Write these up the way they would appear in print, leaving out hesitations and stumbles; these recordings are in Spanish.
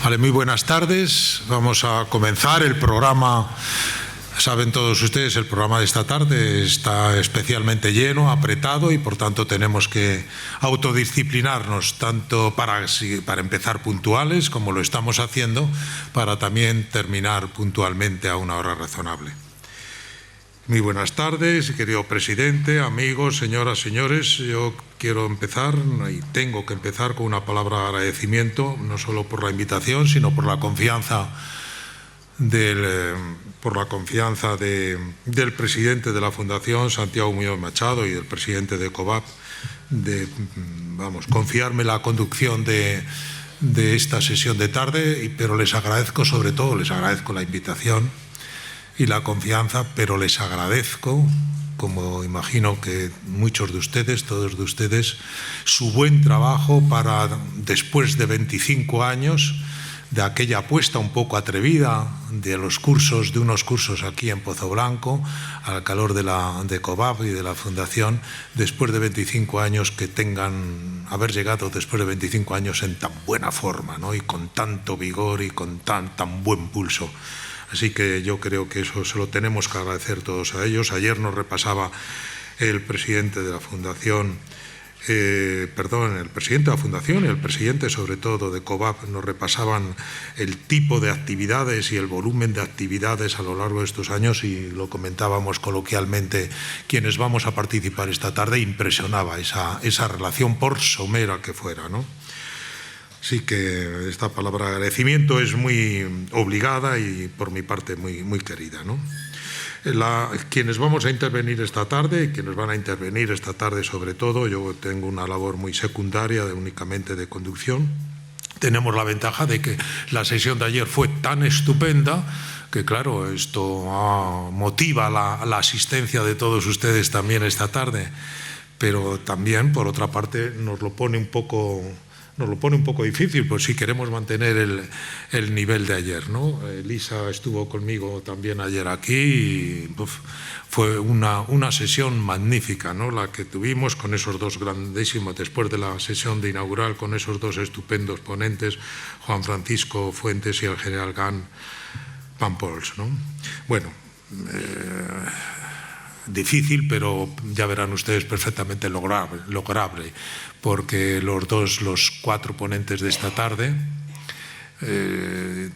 Vale, muy buenas tardes. Vamos a comenzar el programa. Saben todos ustedes, el programa de esta tarde está especialmente lleno, apretado, y por tanto tenemos que autodisciplinarnos tanto para empezar puntuales, como lo estamos haciendo, para también terminar puntualmente a una hora razonable. Muy buenas tardes, querido presidente, amigos, señoras, señores. Yo quiero empezar, y tengo que empezar, con una palabra de agradecimiento, no solo por la invitación, sino por la confianza del presidente de la Fundación, Santiago Muñoz Machado, y del presidente de COVAP, de confiarme la conducción de esta sesión de tarde, pero les agradezco, sobre todo, les agradezco la invitación y la confianza, pero les agradezco, como imagino que muchos de ustedes, todos de ustedes, su buen trabajo para, después de 25 años, de aquella apuesta un poco atrevida de unos cursos aquí en Pozo Blanco, al calor de COVAP y de la Fundación, después de 25 años, haber llegado después de 25 años en tan buena forma, ¿no? Y con tanto vigor y con tan buen pulso. Así que yo creo que eso se lo tenemos que agradecer todos a ellos. Ayer nos repasaba el presidente de la Fundación, el presidente de la Fundación y el presidente, sobre todo, de COVAP, nos repasaban el tipo de actividades y el volumen de actividades a lo largo de estos años, y lo comentábamos coloquialmente quienes vamos a participar esta tarde. Impresionaba esa relación, por somera que fuera, ¿no? Así que esta palabra de agradecimiento es muy obligada y, por mi parte, muy querida, ¿no? Quienes vamos a intervenir esta tarde, quienes van a intervenir esta tarde sobre todo, yo tengo una labor muy secundaria, únicamente de conducción. Tenemos la ventaja de que la sesión de ayer fue tan estupenda que, claro, esto motiva la asistencia de todos ustedes también esta tarde, pero también, por otra parte, nos lo pone un poco difícil, pues si queremos mantener el nivel de ayer, ¿no? Elisa estuvo conmigo también ayer aquí y fue una sesión magnífica, ¿no? La que tuvimos con esos dos grandísimos, después de la sesión de inaugural, con esos dos estupendos ponentes, Juan Francisco Fuentes y el general Gan Pampols, ¿no? Bueno, difícil, pero ya verán ustedes perfectamente lograble, porque los cuatro ponentes de esta tarde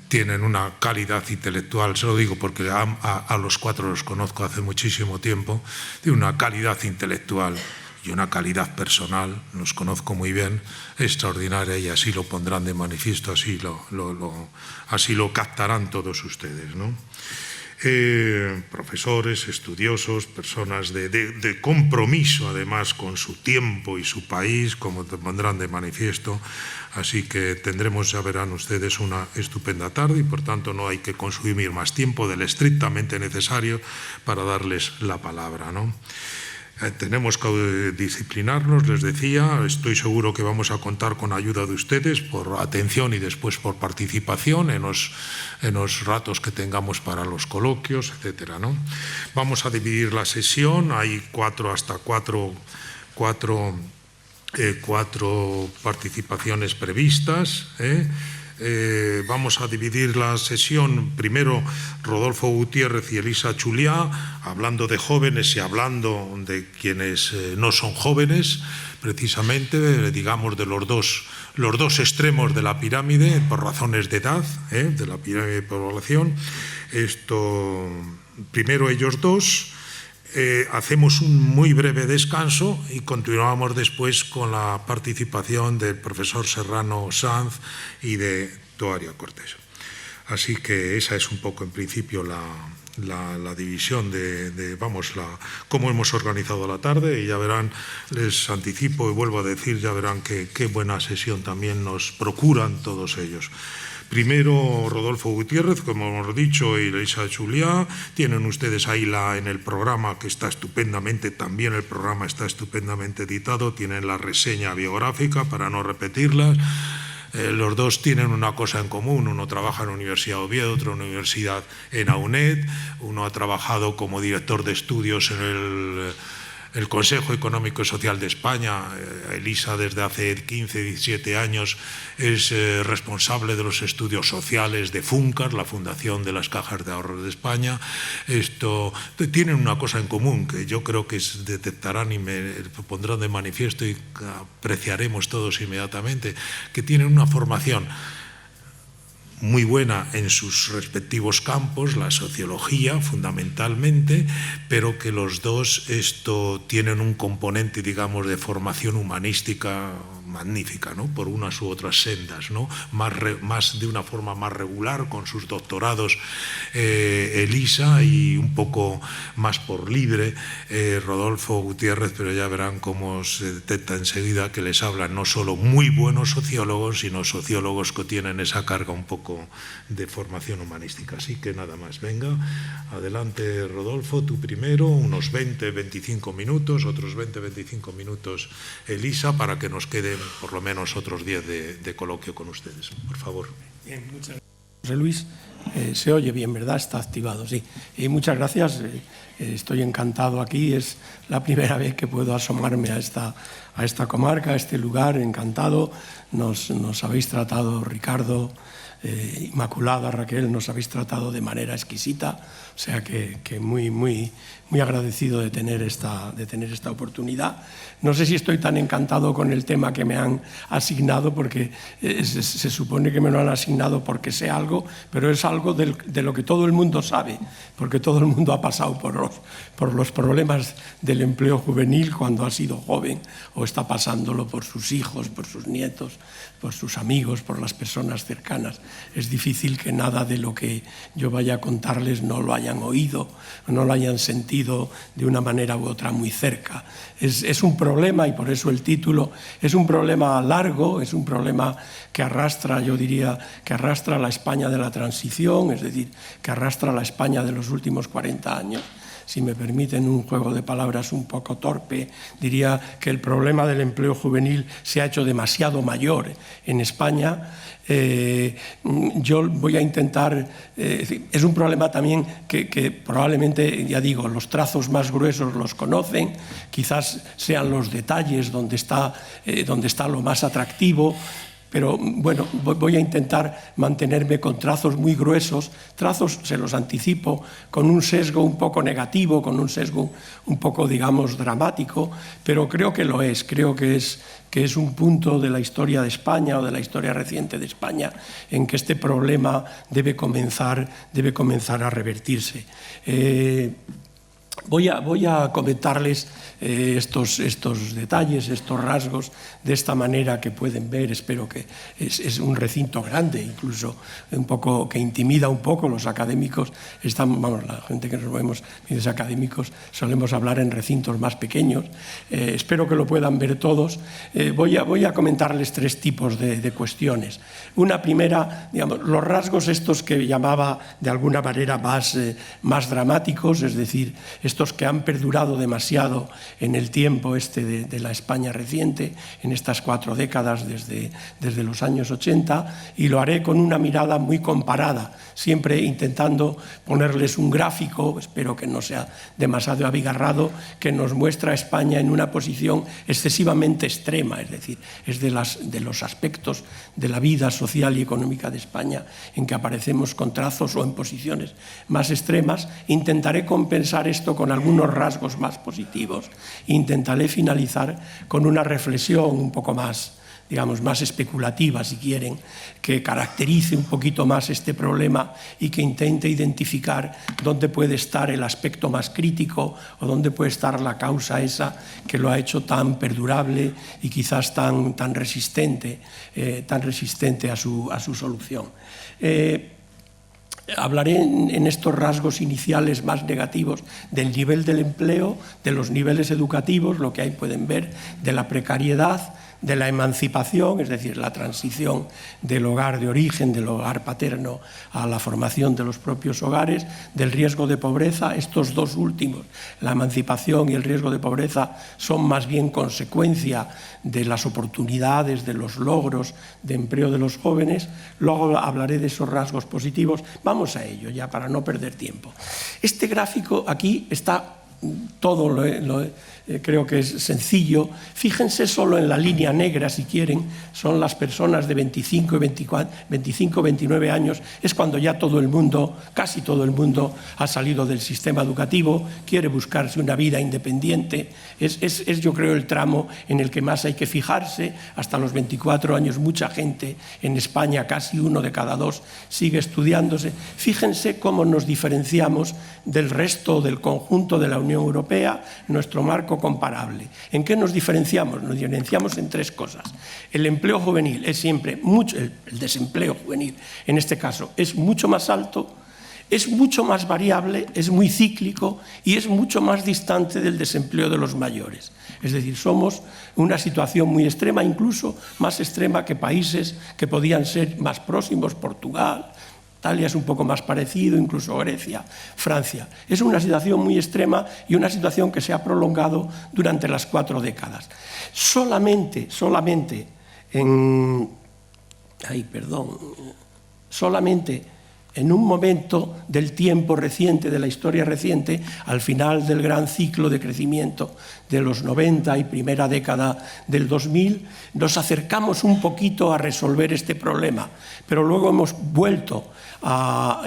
tienen una calidad intelectual, se lo digo porque a los cuatro los conozco hace muchísimo tiempo, tienen una calidad intelectual y una calidad personal, los conozco muy bien, extraordinaria, y así lo pondrán de manifiesto, así lo captarán todos ustedes, ¿no? Profesores, estudiosos, personas de compromiso, además, con su tiempo y su país, como te pondrán de manifiesto. Así que tendremos, ya verán ustedes, una estupenda tarde, y por tanto no hay que consumir más tiempo del estrictamente necesario para darles la palabra, ¿no? Tenemos que disciplinarnos, les decía. Estoy seguro que vamos a contar con ayuda de ustedes por atención y después por participación en los ratos que tengamos para los coloquios, etcétera, ¿no? Vamos a dividir la sesión. Hay cuatro participaciones previstas, vamos a dividir la sesión, primero Rodolfo Gutiérrez y Elisa Chuliá, hablando de jóvenes y hablando de quienes no son jóvenes, precisamente, digamos, de los dos extremos de la pirámide, por razones de edad, de la pirámide de población. Primero ellos dos. Hacemos un muy breve descanso y continuamos después con la participación del profesor Serrano Sanz y de Toaria Cortés. Así que esa es un poco, en principio, la división cómo hemos organizado la tarde, y ya verán, les anticipo y vuelvo a decir, ya verán qué buena sesión también nos procuran todos ellos. Primero Rodolfo Gutiérrez, como hemos dicho, y Elisa Chuliá. Tienen ustedes ahí en el programa, que está estupendamente, también el programa está estupendamente editado, tienen la reseña biográfica para no repetirlas. Los dos tienen una cosa en común: uno trabaja en la Universidad de Oviedo, otro en la Universidad en AUNED, uno ha trabajado como director de estudios en el Consejo Económico y Social de España. Elisa desde hace 15, 17 años es responsable de los estudios sociales de FUNCAR, la Fundación de las Cajas de Ahorros de España. Esto tienen una cosa en común que yo creo que detectarán y me pondrán de manifiesto y apreciaremos todos inmediatamente, que tienen una formación muy buena en sus respectivos campos, la sociología fundamentalmente, pero que los dos tienen un componente, digamos, de formación humanística magnífica, ¿no? Por unas u otras sendas, ¿no? Más de una forma más regular, con sus doctorados Elisa, y un poco más por libre Rodolfo Gutiérrez, pero ya verán cómo se detecta enseguida que les hablan no solo muy buenos sociólogos, sino sociólogos que tienen esa carga un poco de formación humanística. Así que nada más, venga, adelante Rodolfo, tú primero, unos 20-25 minutos, otros 20-25 minutos Elisa, para que nos queden por lo menos otros 10 de coloquio con ustedes. Por favor. Bien, muchas gracias, José Luis. Se oye bien, ¿verdad? Está activado, sí. Y muchas gracias. Estoy encantado aquí. Es la primera vez que puedo asomarme a esta comarca, a este lugar. Encantado. Nos habéis tratado, Ricardo, Inmaculada, Raquel, nos habéis tratado de manera exquisita. O sea que muy agradecido de tener esta oportunidad. No sé si estoy tan encantado con el tema que me han asignado, porque se supone que me lo han asignado porque sé algo, pero es algo de lo que todo el mundo sabe, porque todo el mundo ha pasado por los problemas del empleo juvenil cuando ha sido joven, o está pasándolo por sus hijos, por sus nietos, por sus amigos, por las personas cercanas. Es difícil que nada de lo que yo vaya a contarles no lo hayan oído, no lo hayan sentido de una manera u otra muy cerca. Es un problema, y por eso el título, es un problema largo, es un problema que arrastra, yo diría, que arrastra la España de la transición, es decir, que arrastra la España de los últimos 40 años. Si me permiten un juego de palabras un poco torpe, diría que el problema del empleo juvenil se ha hecho demasiado mayor en España. Yo voy a intentar, es un problema también que probablemente, ya digo, los trazos más gruesos los conocen, quizás sean los detalles donde está lo más atractivo. Pero bueno, voy a intentar mantenerme con trazos muy gruesos, trazos, se los anticipo, con un sesgo un poco negativo, con un sesgo un poco, digamos, dramático, pero creo que lo es, creo que es un punto de la historia de España o de la historia reciente de España en que este problema debe comenzar a revertirse. Voy a comentarles estos detalles, estos rasgos, de esta manera que pueden ver. Espero que es un recinto grande, incluso un poco que intimida un poco. Los académicos, la gente que nos movemos, medios académicos, solemos hablar en recintos más pequeños. Espero que lo puedan ver todos. Voy a comentarles 3 tipos de cuestiones. Una primera, digamos, los rasgos estos que llamaba de alguna manera más dramáticos, es decir, estos que han perdurado demasiado en el tiempo de la España reciente, en estas 4 décadas desde los años 80, y lo haré con una mirada muy comparada, siempre intentando ponerles un gráfico, espero que no sea demasiado abigarrado, que nos muestra a España en una posición excesivamente extrema, es decir, es de los aspectos de la vida social y económica de España en que aparecemos con trazos o en posiciones más extremas. Intentaré compensar esto con algunos rasgos más positivos. Intentaré finalizar con una reflexión un poco más, digamos, más especulativa, si quieren, que caracterice un poquito más este problema y que intente identificar dónde puede estar el aspecto más crítico o dónde puede estar la causa esa que lo ha hecho tan perdurable y quizás tan resistente a su solución. Hablaré en estos rasgos iniciales más negativos del nivel del empleo, de los niveles educativos, lo que ahí pueden ver, de la precariedad, de la emancipación, es decir, la transición del hogar de origen, del hogar paterno, a la formación de los propios hogares, del riesgo de pobreza. Estos 2 últimos, la emancipación y el riesgo de pobreza, son más bien consecuencia de las oportunidades, de los logros de empleo de los jóvenes. Luego hablaré de esos rasgos positivos. Vamos a ello, ya para no perder tiempo. Este gráfico aquí está todo creo que es sencillo. Fíjense solo en la línea negra, si quieren, son las personas de 25 y 29 años, es cuando ya todo el mundo, casi todo el mundo, ha salido del sistema educativo, quiere buscarse una vida independiente. Es yo creo el tramo en el que más hay que fijarse. Hasta los 24 años mucha gente en España, casi 1 de cada 2, sigue estudiándose. Fíjense cómo nos diferenciamos del resto del conjunto de la Unión Europea, nuestro marco comparable. ¿En qué nos diferenciamos? Nos diferenciamos en 3 cosas. El empleo juvenil es siempre mucho, el desempleo juvenil en este caso es mucho más alto, es mucho más variable, es muy cíclico y es mucho más distante del desempleo de los mayores. Es decir, somos una situación muy extrema, incluso más extrema que países que podían ser más próximos, Portugal, Italia es un poco más parecido, incluso Grecia, Francia. Es una situación muy extrema y una situación que se ha prolongado durante las 4 décadas. Solamente en un momento del tiempo reciente, de la historia reciente, al final del gran ciclo de crecimiento de los 90 y primera década del 2000, nos acercamos un poquito a resolver este problema, pero luego hemos vuelto a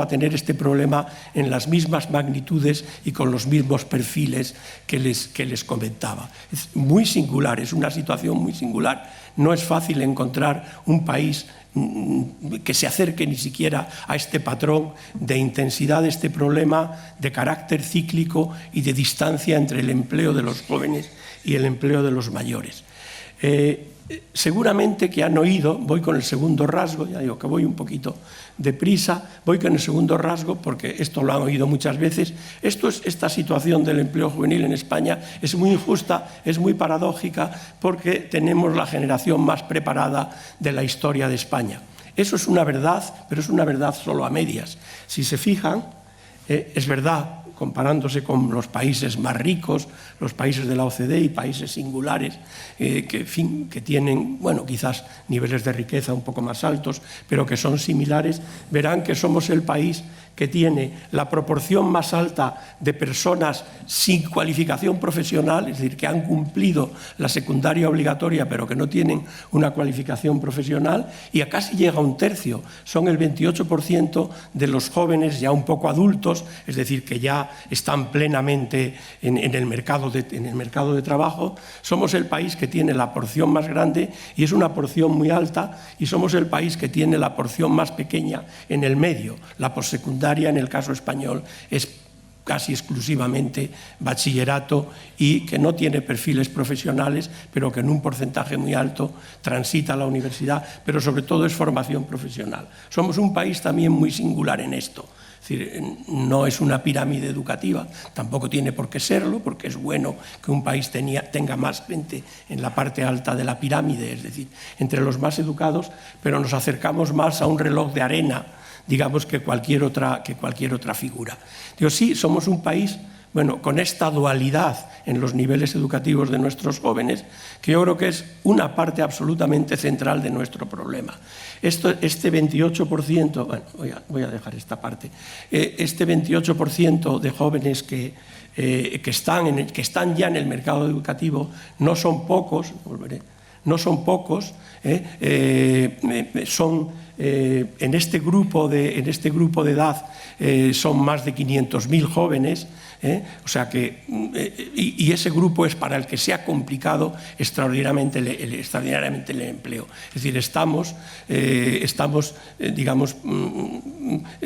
tener este problema en las mismas magnitudes y con los mismos perfiles que les comentaba. Es muy singular, es una situación muy singular. No es fácil encontrar un país que se acerque ni siquiera a este patrón de intensidad de este problema, de carácter cíclico y de distancia entre el empleo de los jóvenes y el empleo de los mayores. Seguramente que han oído, voy con el segundo rasgo, ya digo que voy un poquito deprisa, voy con el segundo rasgo porque esto lo han oído muchas veces. Esta situación del empleo juvenil en España es muy injusta, es muy paradójica porque tenemos la generación más preparada de la historia de España. Eso es una verdad, pero es una verdad solo a medias. Si se fijan, es verdad, comparándose con los países más ricos, los países de la OCDE y países singulares que tienen, bueno, quizás niveles de riqueza un poco más altos, pero que son similares, verán que somos el país que tiene la proporción más alta de personas sin cualificación profesional, es decir, que han cumplido la secundaria obligatoria pero que no tienen una cualificación profesional, y a casi llega a 1/3. Son el 28% de los jóvenes ya un poco adultos, es decir, que ya están plenamente en el mercado de trabajo. Somos el país que tiene la porción más grande y es una porción muy alta, y somos el país que tiene la porción más pequeña en el medio. La postsecundaria en el caso español es casi exclusivamente bachillerato y que no tiene perfiles profesionales, pero que en un porcentaje muy alto transita a la universidad, pero sobre todo es formación profesional. Somos un país también muy singular en esto. Es decir, no es una pirámide educativa, tampoco tiene por qué serlo, porque es bueno que un país tenga más gente en la parte alta de la pirámide, es decir, entre los más educados, pero nos acercamos más a un reloj de arena, digamos, que cualquier otra figura. Digo, sí, somos un país, bueno, con esta dualidad en los niveles educativos de nuestros jóvenes, que yo creo que es una parte absolutamente central de nuestro problema. Este 28%, bueno, voy a dejar esta parte, este 28% de jóvenes que están ya en el mercado educativo no son pocos, no son pocos, son en este grupo de edad son más de 500.000 jóvenes, o sea que, y ese grupo es para el que se ha complicado extraordinariamente el empleo. Es decir, estamos digamos,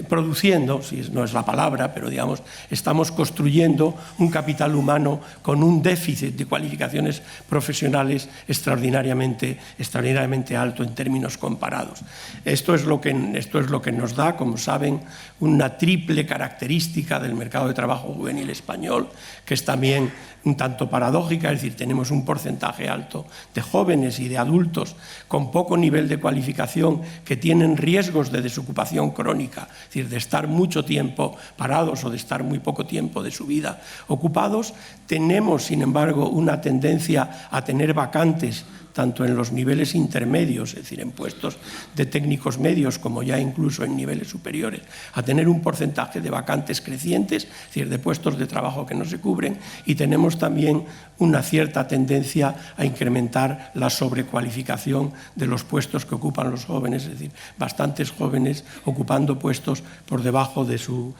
produciendo, si no es la palabra, pero digamos, estamos construyendo un capital humano con un déficit de cualificaciones profesionales extraordinariamente alto en términos comparados. Esto es lo que nos da, como saben, una triple característica del mercado de trabajo juvenil español, que es también un tanto paradójica, es decir, tenemos un porcentaje alto de jóvenes y de adultos con poco nivel de cualificación que tienen riesgos de desocupación crónica, es decir, de estar mucho tiempo parados o de estar muy poco tiempo de su vida ocupados. Tenemos, sin embargo, una tendencia a tener vacantes tanto en los niveles intermedios, es decir, en puestos de técnicos medios, como ya incluso en niveles superiores, a tener un porcentaje de vacantes crecientes, es decir, de puestos de trabajo que no se cubren, y tenemos también una cierta tendencia a incrementar la sobrecualificación de los puestos que ocupan los jóvenes, es decir, bastantes jóvenes ocupando puestos por debajo de su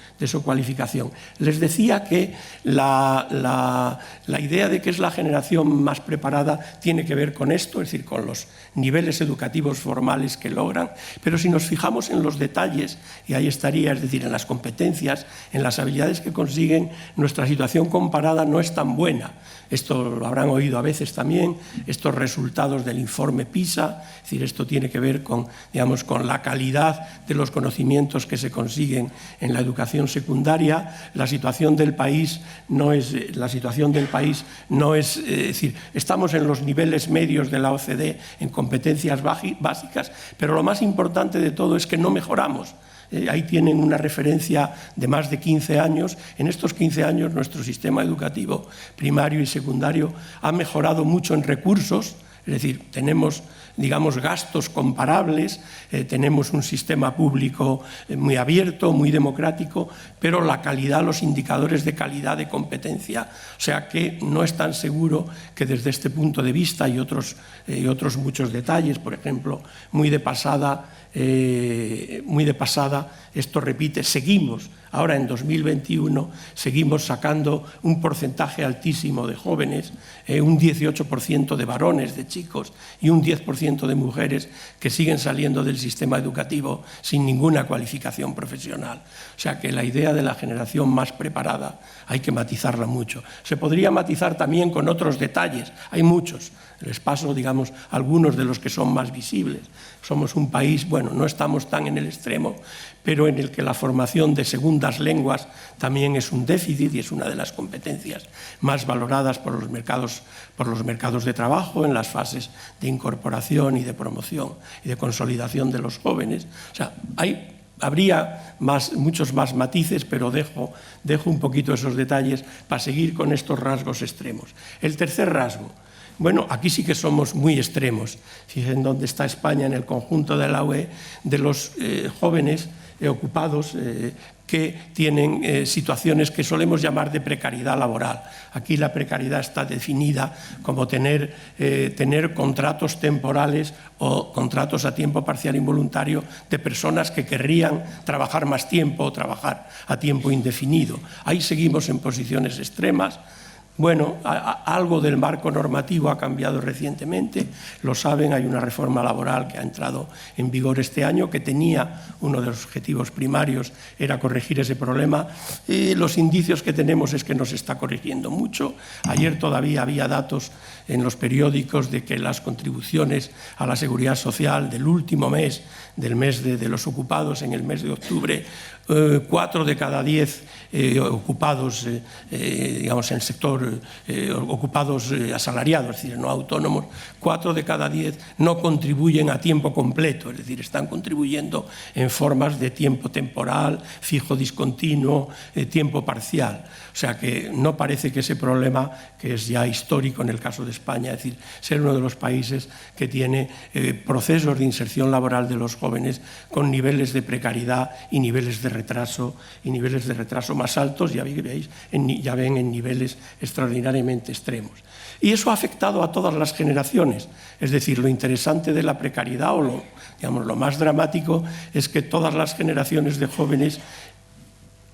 cualificación. Les decía que la idea de que es la generación más preparada tiene que ver con esto, es decir, con los niveles educativos formales que logran, pero si nos fijamos en los detalles, y ahí estaría, es decir, en las competencias, en las habilidades que consiguen, nuestra situación comparada no es tan buena. Esto lo habrán oído a veces también, estos resultados del informe PISA, es decir, esto tiene que ver con, digamos, con la calidad de los conocimientos que se consiguen en la educación secundaria. La situación del país no es, es decir, estamos en los niveles medios de la OCDE en competencias básicas, pero lo más importante de todo es que no mejoramos. Ahí tienen una referencia de más de 15 años. En estos 15 años nuestro sistema educativo primario y secundario ha mejorado mucho en recursos, es decir, tenemos, digamos, gastos comparables, tenemos un sistema público muy abierto, muy democrático, pero la calidad, los indicadores de calidad de competencia, o sea que no es tan seguro que desde este punto de vista y otros muchos detalles, por ejemplo, muy de pasada, esto repite, seguimos, ahora en 2021, seguimos sacando un porcentaje altísimo de jóvenes, un 18% de varones, de chicos, y un 10% de mujeres que siguen saliendo del sistema educativo sin ninguna cualificación profesional. O sea que la idea de la generación más preparada hay que matizarla mucho. Se podría matizar también con otros detalles, hay muchos. Les paso, digamos, algunos de los que son más visibles. Somos un país, bueno, no estamos tan en el extremo, pero en el que la formación de segundas lenguas también es un déficit y es una de las competencias más valoradas por los mercados de trabajo en las fases de incorporación y de promoción y de consolidación de los jóvenes. O sea, habría muchos más matices, pero dejo un poquito esos detalles para seguir con estos rasgos extremos. El tercer rasgo. Bueno, aquí sí que somos muy extremos. Fíjense dónde está España en el conjunto de la UE, de los jóvenes ocupados que tienen situaciones que solemos llamar de precariedad laboral. Aquí la precariedad está definida como tener contratos temporales o contratos a tiempo parcial involuntario de personas que querrían trabajar más tiempo o trabajar a tiempo indefinido. Ahí seguimos en posiciones extremas. Bueno, algo del marco normativo ha cambiado recientemente, lo saben, hay una reforma laboral que ha entrado en vigor este año que tenía uno de los objetivos primarios, era corregir ese problema, y los indicios que tenemos es que no se está corrigiendo mucho. Ayer todavía había datos en los periódicos de que las contribuciones a la seguridad social del último mes, del mes de los ocupados en el mes de octubre, 4 de cada 10 ocupados, digamos, en el sector ocupados asalariados, es decir, no autónomos, 4 de cada 10 no contribuyen a tiempo completo, es decir, están contribuyendo en formas de tiempo temporal, fijo discontinuo, tiempo parcial. O sea que no parece que ese problema, que es ya histórico en el caso de España, es decir, ser uno de los países que tiene procesos de inserción laboral de los jóvenes con niveles de precariedad y niveles de retraso más altos, ya ven en niveles extraordinariamente extremos. Y eso ha afectado a todas las generaciones. Es decir, lo interesante de la precariedad o lo más dramático es que todas las generaciones de jóvenes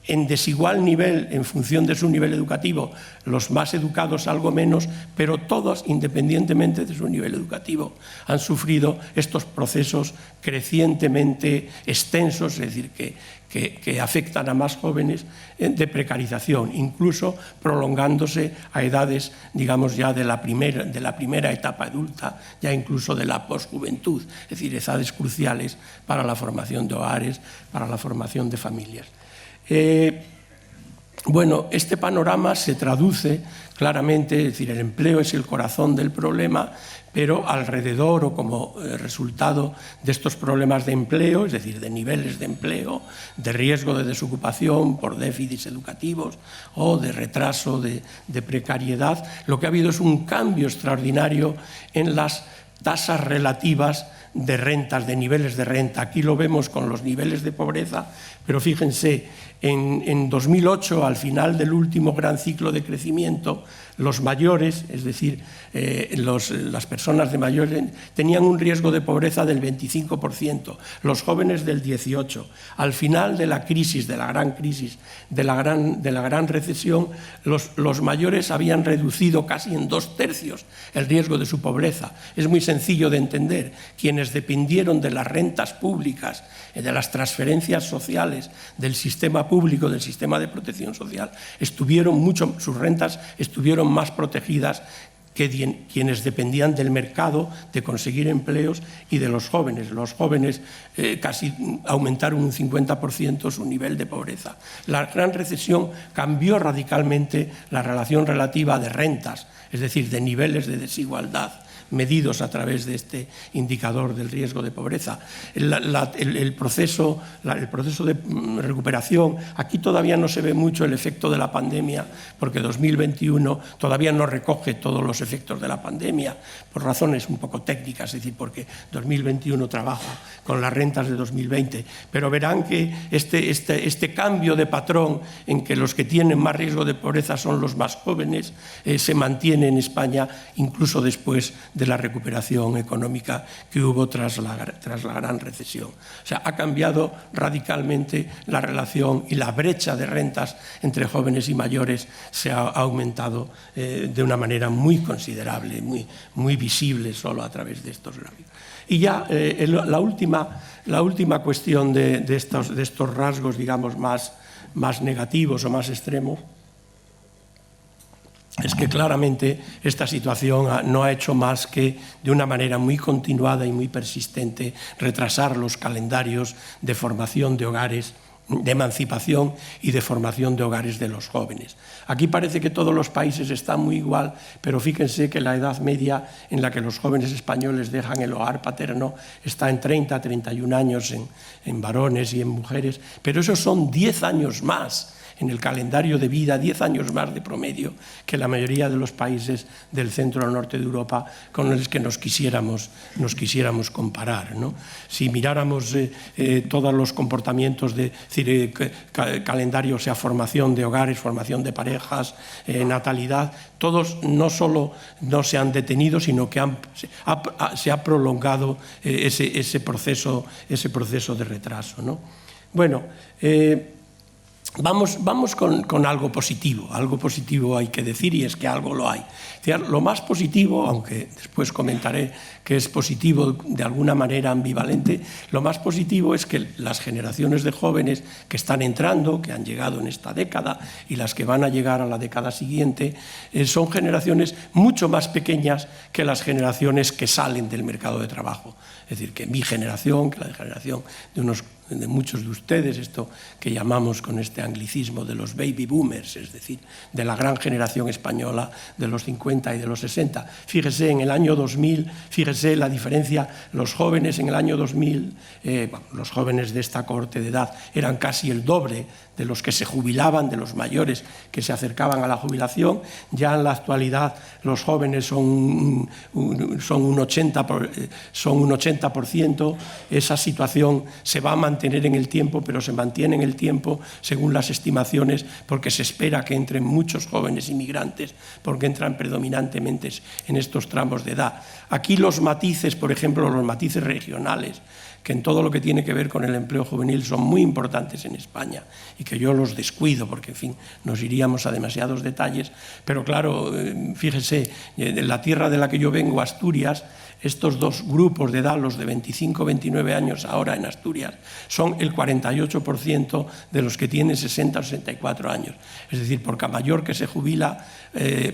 en desigual nivel en función de su nivel educativo, los más educados algo menos, pero todos, independientemente de su nivel educativo, han sufrido estos procesos crecientemente extensos, es decir, que afectan a más jóvenes de precarización, incluso prolongándose a edades, digamos, ya de la primera etapa adulta, ya incluso de la posjuventud, es decir, edades cruciales para la formación de hogares, para la formación de familias. Bueno, este panorama se traduce claramente, es decir, el empleo es el corazón del problema, pero alrededor o como resultado de estos problemas de empleo, es decir, de niveles de empleo, de riesgo de desocupación por déficits educativos o de retraso de precariedad, lo que ha habido es un cambio extraordinario en las tasas relativas de rentas, de niveles de renta. Aquí lo vemos con los niveles de pobreza, pero fíjense, en 2008, al final del último gran ciclo de crecimiento, los mayores, es decir, las personas de mayores, tenían un riesgo de pobreza del 25%, los jóvenes del 18%. Al final de la crisis, de la gran crisis, de la gran recesión, los mayores habían reducido casi en 2/3 el riesgo de su pobreza. Es muy sencillo de entender. Quienes dependieron de las rentas públicas, de las transferencias sociales, del sistema público, del sistema de protección social, sus rentas estuvieron más protegidas que quienes dependían del mercado, de conseguir empleos y de los jóvenes. Los jóvenes casi aumentaron un 50% su nivel de pobreza. La gran recesión cambió radicalmente la relación relativa de rentas, es decir, de niveles de desigualdad medidos a través de este indicador del riesgo de pobreza. El proceso de recuperación, aquí todavía no se ve mucho el efecto de la pandemia, porque 2021 todavía no recoge todos los efectos de la pandemia, por razones un poco técnicas, es decir, porque 2021 trabaja con las rentas de 2020, pero verán que este cambio de patrón en que los que tienen más riesgo de pobreza son los más jóvenes, se mantiene en España incluso después de la recuperación económica que hubo tras la gran recesión. O sea, ha cambiado radicalmente la relación y la brecha de rentas entre jóvenes y mayores se ha aumentado de una manera muy considerable, muy visible solo a través de estos gráficos. Y ya la última cuestión de estos rasgos, digamos, más negativos o más extremos, es que claramente esta situación no ha hecho más que, de una manera muy continuada y muy persistente, retrasar los calendarios de formación de hogares, de emancipación y de formación de hogares de los jóvenes. Aquí parece que todos los países están muy igual, pero fíjense que la edad media en la que los jóvenes españoles dejan el hogar paterno está en 30, 31 años en varones y en mujeres, pero esos son 10 años más en el calendario de vida, 10 años más de promedio que la mayoría de los países del centro o norte de Europa con los que nos quisiéramos comparar, ¿no? Si miráramos todos los comportamientos de calendario, o sea, formación de hogares, formación de parejas, natalidad, todos no solo no se han detenido, sino que se ha prolongado ese proceso de retraso, ¿no? Bueno, Vamos con algo positivo hay que decir, y es que algo lo hay. Lo más positivo, aunque después comentaré que es positivo de alguna manera ambivalente, lo más positivo es que las generaciones de jóvenes que están entrando, que han llegado en esta década y las que van a llegar a la década siguiente, son generaciones mucho más pequeñas que las generaciones que salen del mercado de trabajo. Es decir, que mi generación, que la generación de muchos de ustedes, esto que llamamos con este anglicismo de los baby boomers, es decir, de la gran generación española de los 50 y de los 60. Fíjese, en el año 2000, fíjese la diferencia, los jóvenes en el año 2000, los jóvenes de esta cohorte de edad eran casi el doble de los que se jubilaban, de los mayores que se acercaban a la jubilación. Ya en la actualidad los jóvenes son un 80%, esa situación se va a mantener en el tiempo, pero se mantiene en el tiempo según las estimaciones, porque se espera que entren muchos jóvenes inmigrantes, porque entran predominantemente en estos tramos de edad. Aquí los matices, por ejemplo, los matices regionales, que en todo lo que tiene que ver con el empleo juvenil son muy importantes en España y que yo los descuido porque, en fin, nos iríamos a demasiados detalles. Pero claro, fíjese, en la tierra de la que yo vengo, Asturias, estos dos grupos de edad, los de 25-29 años ahora en Asturias, son el 48% de los que tienen 60 o 64 años. Es decir, por cada mayor que se jubila,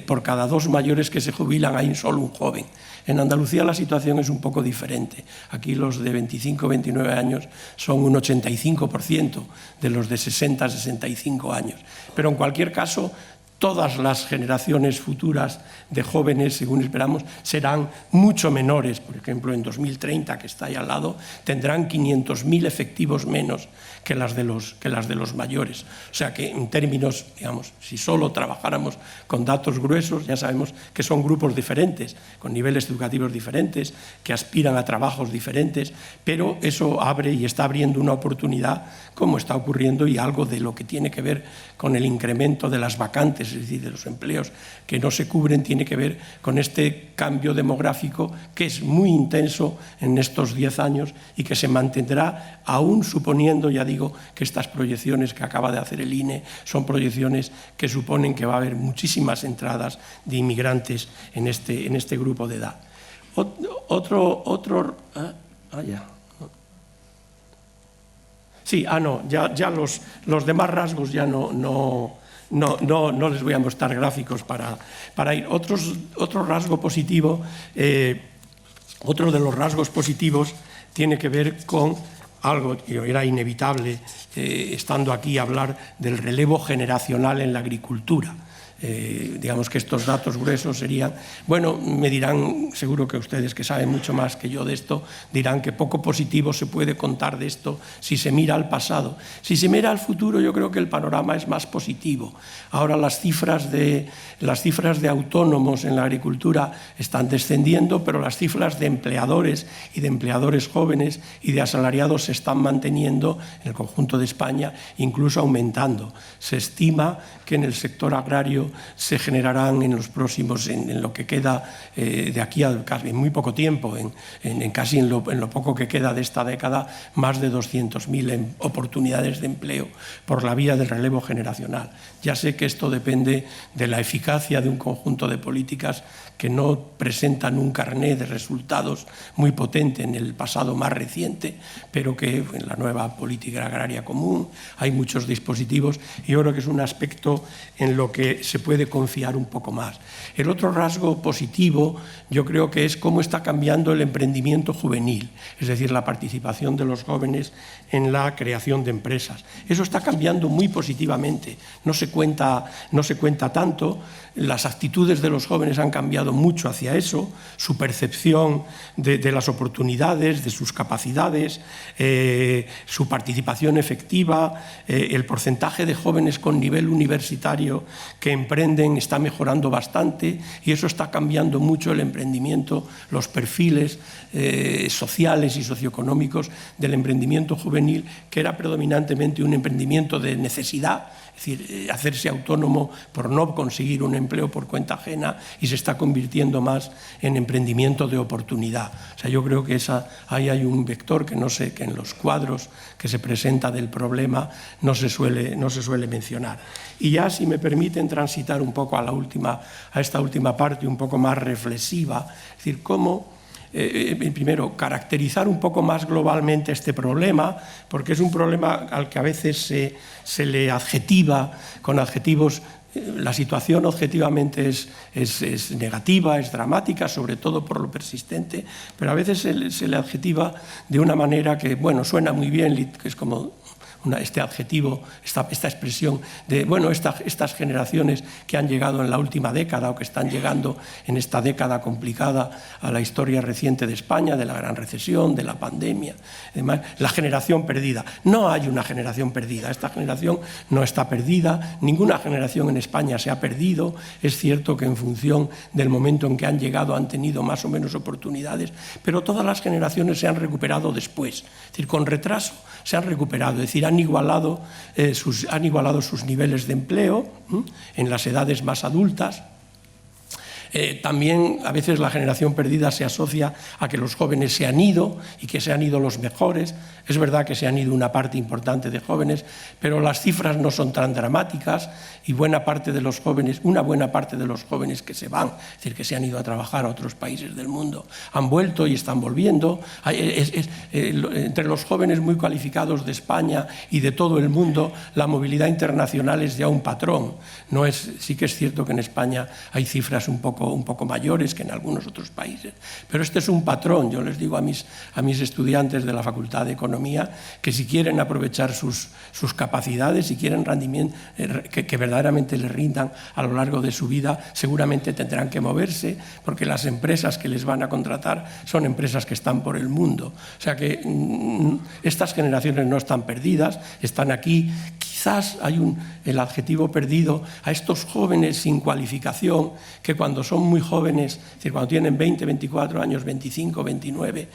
por cada 2 mayores que se jubilan hay solo un joven. En Andalucía la situación es un poco diferente. Aquí los de 25-29 años son un 85% de los de 60-65 años. Pero en cualquier caso, todas las generaciones futuras de jóvenes, según esperamos, serán mucho menores. Por ejemplo, en 2030, que está ahí al lado, tendrán 500.000 efectivos menos que las de los mayores. O sea que en términos, digamos, si solo trabajáramos con datos gruesos, ya sabemos que son grupos diferentes, con niveles educativos diferentes, que aspiran a trabajos diferentes, pero eso abre y está abriendo una oportunidad, como está ocurriendo, y algo de lo que tiene que ver con el incremento de las vacantes, es decir, de los empleos que no se cubren, tiene que ver con este cambio demográfico que es muy intenso en estos 10 años y que se mantendrá aún suponiendo, ya digo, que estas proyecciones que acaba de hacer el INE son proyecciones que suponen que va a haber muchísimas entradas de inmigrantes en este grupo de edad. Ya los demás rasgos ya no les voy a mostrar gráficos para ir. Otro rasgo positivo, otro de los rasgos positivos tiene que ver con algo que era inevitable, estando aquí, hablar del relevo generacional en la agricultura. Digamos que estos datos gruesos serían, bueno, me dirán, seguro que ustedes que saben mucho más que yo de esto, dirán que poco positivo se puede contar de esto si se mira al pasado. Si se mira al futuro, yo creo que el panorama es más positivo. Ahora las cifras de autónomos en la agricultura están descendiendo, pero las cifras de empleadores y de empleadores jóvenes y de asalariados se están manteniendo en el conjunto de España, incluso aumentando. Se estima que en el sector agrario se generarán en los próximos, en lo que queda de aquí a en muy poco tiempo, casi en lo poco que queda de esta década, más de 200.000 oportunidades de empleo por la vía del relevo generacional. Ya sé que esto depende de la eficacia de un conjunto de políticas que no presentan un carné de resultados muy potente en el pasado más reciente, pero que en la nueva política agraria común hay muchos dispositivos y yo creo que es un aspecto en lo que se puede confiar un poco más. El otro rasgo positivo yo creo que es cómo está cambiando el emprendimiento juvenil, es decir, la participación de los jóvenes en la creación de empresas. Eso está cambiando muy positivamente, no se cuenta tanto. Las actitudes de los jóvenes han cambiado mucho hacia eso, su percepción de las oportunidades, de sus capacidades, su participación efectiva, el porcentaje de jóvenes con nivel universitario que emprenden está mejorando bastante y eso está cambiando mucho el emprendimiento, los perfiles sociales y socioeconómicos del emprendimiento juvenil, que era predominantemente un emprendimiento de necesidad, es decir, hacerse autónomo por no conseguir un empleo por cuenta ajena, y se está convirtiendo más en emprendimiento de oportunidad. O sea, yo creo que ahí hay un vector que no sé, que en los cuadros que se presenta del problema no se suele mencionar. Y ya, si me permiten transitar un poco a esta última parte un poco más reflexiva, es decir, cómo primero, caracterizar un poco más globalmente este problema, porque es un problema al que a veces se le adjetiva con adjetivos. La situación objetivamente es negativa, es dramática, sobre todo por lo persistente, pero a veces se le adjetiva de una manera que, bueno, suena muy bien, que es como este adjetivo, esta expresión de, bueno, estas generaciones que han llegado en la última década o que están llegando en esta década complicada a la historia reciente de España, de la gran recesión, de la pandemia, además, la generación perdida. No hay una generación perdida, esta generación no está perdida, ninguna generación en España se ha perdido. Es cierto que en función del momento en que han llegado han tenido más o menos oportunidades, pero todas las generaciones se han recuperado después, es decir, con retraso se han recuperado, es decir, han igualado sus niveles de empleo en las edades más adultas. También a veces la generación perdida se asocia a que los jóvenes se han ido y que se han ido los mejores. Es verdad que se han ido una parte importante de jóvenes, pero las cifras no son tan dramáticas y una buena parte de los jóvenes que se van, es decir, que se han ido a trabajar a otros países del mundo, han vuelto y están volviendo. Entre los jóvenes muy cualificados de España y de todo el mundo, la movilidad internacional es ya un patrón. Sí que es cierto que en España hay cifras un poco poco mayores que en algunos otros países. Pero este es un patrón. Yo les digo a mis estudiantes de la Facultad de Economía que si quieren aprovechar sus capacidades, si quieren rendimiento, que verdaderamente les rindan a lo largo de su vida, seguramente tendrán que moverse, porque las empresas que les van a contratar son empresas que están por el mundo. O sea que estas generaciones no están perdidas, están aquí. Quizás hay el adjetivo perdido a estos jóvenes sin cualificación que cuando son muy jóvenes, es decir, cuando tienen 20, 24 años, 25, 29,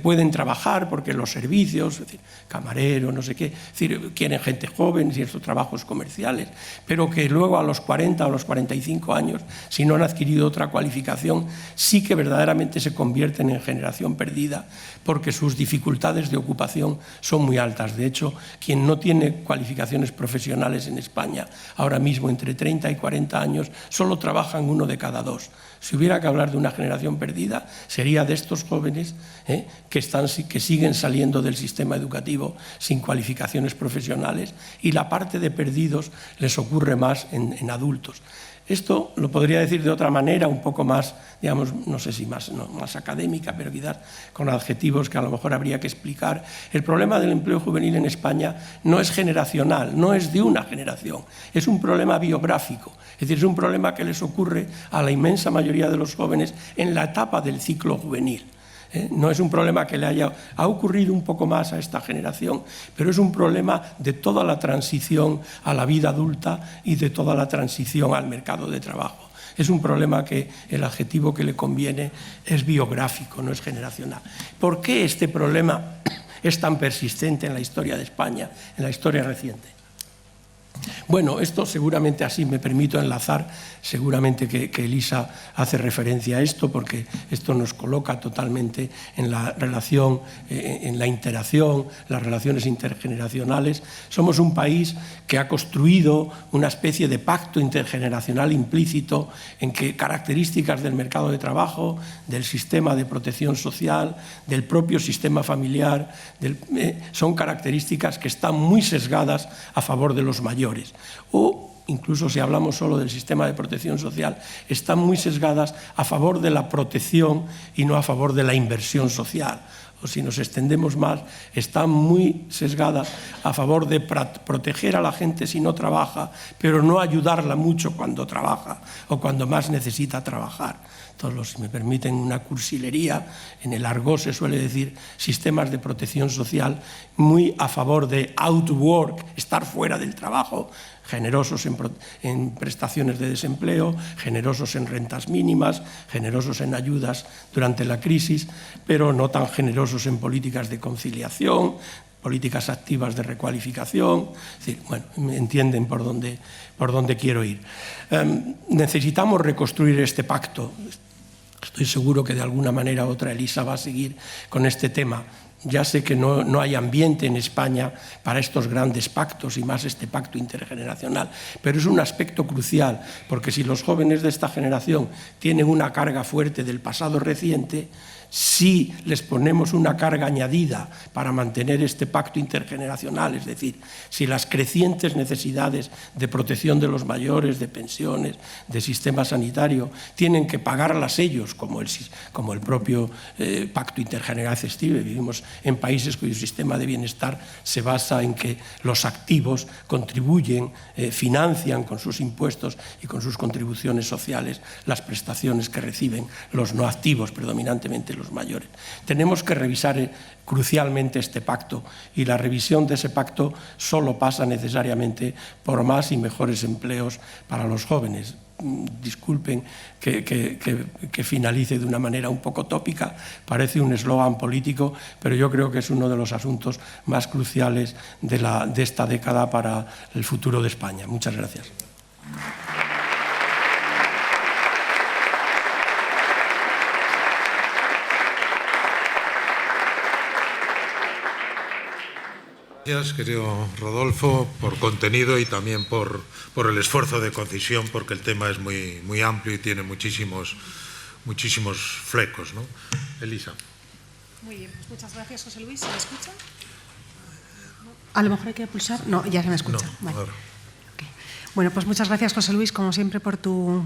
pueden trabajar porque los servicios, es decir, camarero, no sé qué, es decir, quieren gente joven, ciertos trabajos comerciales, pero que luego a los 40 o los 45 años, si no han adquirido otra cualificación, sí que verdaderamente se convierten en generación perdida porque sus dificultades de ocupación son muy altas. De hecho, quien no tiene cualificaciones profesionales en España ahora mismo entre 30 y 40 años solo trabajan 1 de cada 2. Si hubiera que hablar de una generación perdida, sería de estos jóvenes que siguen saliendo del sistema educativo sin cualificaciones profesionales, y la parte de perdidos les ocurre más en adultos. Esto lo podría decir de otra manera, un poco más, digamos, no sé si más académica, pero quizás con adjetivos que a lo mejor habría que explicar. El problema del empleo juvenil en España no es generacional, no es de una generación, es un problema biográfico. Es decir, es un problema que les ocurre a la inmensa mayoría de los jóvenes en la etapa del ciclo juvenil. No es un problema que ha ocurrido un poco más a esta generación, pero es un problema de toda la transición a la vida adulta y de toda la transición al mercado de trabajo. Es un problema que el adjetivo que le conviene es biográfico, no es generacional. ¿Por qué este problema es tan persistente en la historia de España, en la historia reciente? Bueno, esto seguramente, así me permito enlazar, seguramente que Elisa hace referencia a esto, porque esto nos coloca totalmente en la relación, en la interacción, las relaciones intergeneracionales. Somos un país que ha construido una especie de pacto intergeneracional implícito en que características del mercado de trabajo, del sistema de protección social, del propio sistema familiar, son características que están muy sesgadas a favor de los mayores. O, incluso si hablamos solo del sistema de protección social, están muy sesgadas a favor de la protección y no a favor de la inversión social. O si nos extendemos más, están muy sesgadas a favor de proteger a la gente si no trabaja, pero no ayudarla mucho cuando trabaja o cuando más necesita trabajar. Entonces, si me permiten una cursilería, en el argot se suele decir sistemas de protección social muy a favor de outwork, estar fuera del trabajo, generosos en prestaciones de desempleo, generosos en rentas mínimas, generosos en ayudas durante la crisis, pero no tan generosos en políticas de conciliación, políticas activas de recualificación. Es decir, bueno, entienden por dónde quiero ir. Necesitamos reconstruir este pacto. Estoy seguro que de alguna manera u otra Elisa va a seguir con este tema. Ya sé que no hay ambiente en España para estos grandes pactos y más este pacto intergeneracional, pero es un aspecto crucial, porque si los jóvenes de esta generación tienen una carga fuerte del pasado reciente, si les ponemos una carga añadida para mantener este pacto intergeneracional, es decir, si las crecientes necesidades de protección de los mayores, de pensiones, de sistema sanitario, tienen que pagarlas ellos, como el propio pacto intergeneracional existente. Vivimos en países cuyo sistema de bienestar se basa en que los activos contribuyen, financian con sus impuestos y con sus contribuciones sociales las prestaciones que reciben los no activos, predominantemente los mayores. Tenemos que revisar crucialmente este pacto, y la revisión de ese pacto solo pasa necesariamente por más y mejores empleos para los jóvenes. Disculpen que finalice de una manera un poco tópica, parece un eslogan político, pero yo creo que es uno de los asuntos más cruciales de esta década para el futuro de España. Muchas gracias. Gracias, querido Rodolfo, por contenido y también por el esfuerzo de concisión, porque el tema es muy amplio y tiene muchísimos flecos, ¿no? Elisa. Muy bien, pues muchas gracias, José Luis. ¿Se me escucha? A lo mejor hay que pulsar. No, ya se me escucha. No, vale. ahora. Okay. Bueno, pues muchas gracias, José Luis, como siempre, por tu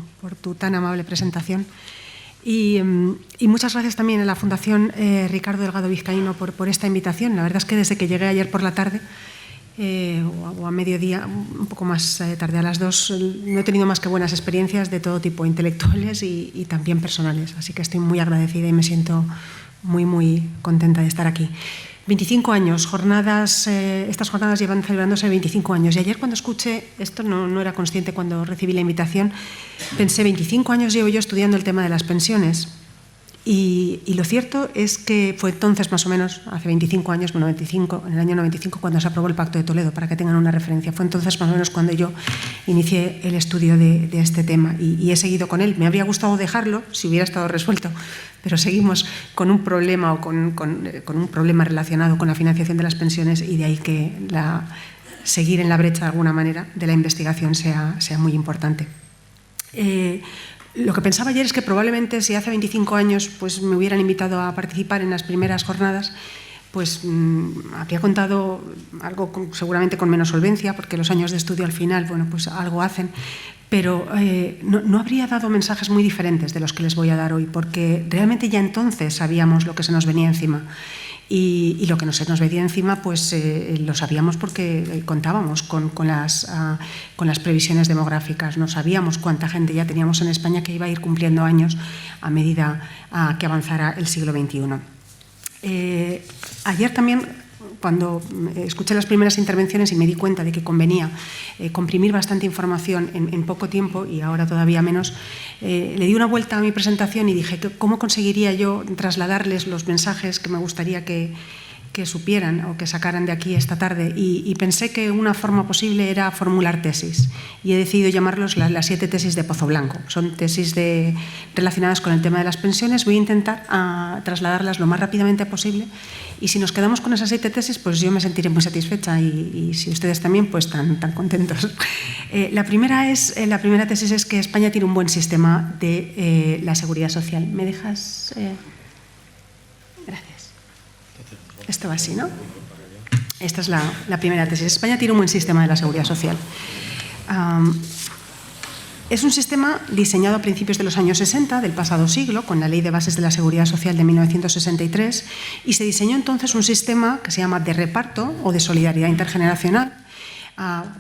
tan amable presentación. Y muchas gracias también a la Fundación Ricardo Delgado Vizcaíno por esta invitación. La verdad es que desde que llegué ayer por la tarde, o a mediodía, un poco más tarde, a las 2, no he tenido más que buenas experiencias de todo tipo, intelectuales y también personales. Así que estoy muy agradecida y me siento muy, muy contenta de estar aquí. 25 años, estas jornadas llevan celebrándose 25 años. Y ayer cuando escuché esto, no era consciente cuando recibí la invitación, pensé, 25 años llevo yo estudiando el tema de las pensiones. Y lo cierto es que fue entonces, más o menos, hace 25 años, en el año 95, cuando se aprobó el Pacto de Toledo, para que tengan una referencia. Fue entonces, más o menos, cuando yo inicié el estudio de este tema y he seguido con él. Me habría gustado dejarlo si hubiera estado resuelto, pero seguimos con un problema con un problema relacionado con la financiación de las pensiones, y de ahí que seguir en la brecha de alguna manera de la investigación sea muy importante. Lo que pensaba ayer es que probablemente si hace 25 años pues, me hubieran invitado a participar en las primeras jornadas, pues habría contado algo seguramente con menos solvencia, porque los años de estudio al final, bueno, pues algo hacen, pero no habría dado mensajes muy diferentes de los que les voy a dar hoy, porque realmente ya entonces sabíamos lo que se nos venía encima. Y lo que se nos venía encima, pues lo sabíamos porque contábamos con las previsiones demográficas. No sabíamos cuánta gente ya teníamos en España que iba a ir cumpliendo años a medida que avanzara el siglo XXI. Ayer también, cuando escuché las primeras intervenciones y me di cuenta de que convenía comprimir bastante información en poco tiempo, y ahora todavía menos, le di una vuelta a mi presentación y dije, ¿cómo conseguiría yo trasladarles los mensajes que me gustaría que supieran o que sacaran de aquí esta tarde? Y pensé que una forma posible era formular tesis, y he decidido llamarlos las 7 tesis de Pozo Blanco. Son tesis relacionadas con el tema de las pensiones. Voy a intentar trasladarlas lo más rápidamente posible, y si nos quedamos con esas 7 tesis, pues yo me sentiré muy satisfecha, y si ustedes también, pues tan contentos. La primera tesis es que España tiene un buen sistema de la seguridad social. ¿Me dejas? Gracias. Esto va así, ¿no? Esta es la primera tesis. España tiene un buen sistema de la seguridad social. Es un sistema diseñado a principios de los años 60 del pasado siglo, con la Ley de Bases de la Seguridad Social de 1963, y se diseñó entonces un sistema que se llama de reparto o de solidaridad intergeneracional,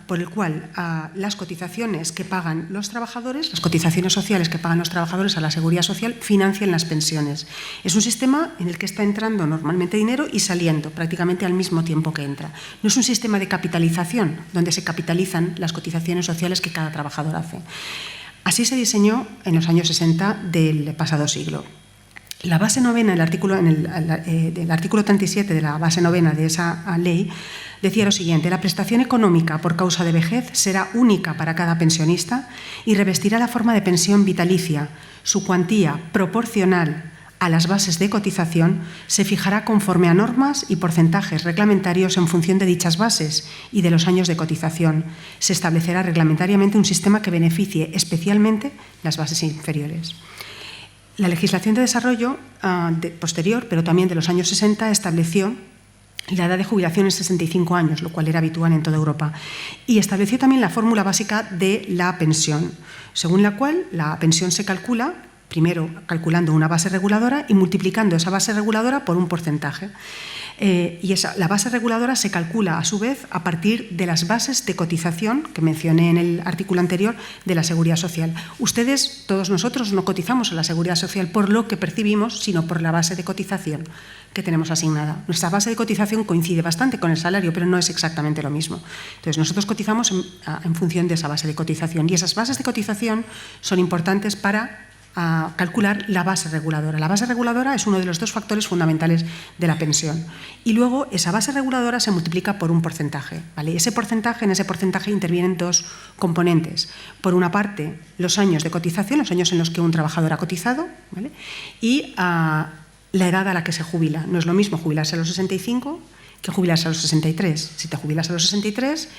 por el cual las cotizaciones que pagan los trabajadores, las cotizaciones sociales que pagan los trabajadores a la seguridad social, financian las pensiones. Es un sistema en el que está entrando normalmente dinero y saliendo prácticamente al mismo tiempo que entra. No es un sistema de capitalización, donde se capitalizan las cotizaciones sociales que cada trabajador hace. Así se diseñó en los años 60 del pasado siglo. La base novena, del artículo 37 de la base novena de esa ley, decía lo siguiente: la prestación económica por causa de vejez será única para cada pensionista y revestirá la forma de pensión vitalicia. Su cuantía, proporcional a las bases de cotización, se fijará conforme a normas y porcentajes reglamentarios en función de dichas bases y de los años de cotización. Se establecerá reglamentariamente un sistema que beneficie especialmente las bases inferiores. La legislación de desarrollo posterior, pero también de los años 60, estableció la edad de jubilación en 65 años, lo cual era habitual en toda Europa, y estableció también la fórmula básica de la pensión, según la cual la pensión se calcula, primero calculando una base reguladora y multiplicando esa base reguladora por un porcentaje. La base reguladora se calcula, a su vez, a partir de las bases de cotización que mencioné en el artículo anterior de la Seguridad Social. Ustedes, todos nosotros, no cotizamos a la Seguridad Social por lo que percibimos, sino por la base de cotización que tenemos asignada. Nuestra base de cotización coincide bastante con el salario, pero no es exactamente lo mismo. Entonces, nosotros cotizamos en función de esa base de cotización, y esas bases de cotización son importantes para calcular la base reguladora. La base reguladora es uno de los 2 factores fundamentales de la pensión. Y luego esa base reguladora se multiplica por un porcentaje, ¿vale? En ese porcentaje intervienen 2 componentes. Por una parte, los años de cotización, los años en los que un trabajador ha cotizado, ¿vale? Y la edad a la que se jubila. No es lo mismo jubilarse a los 65 que jubilarse a los 63. Si te jubilas a los 63,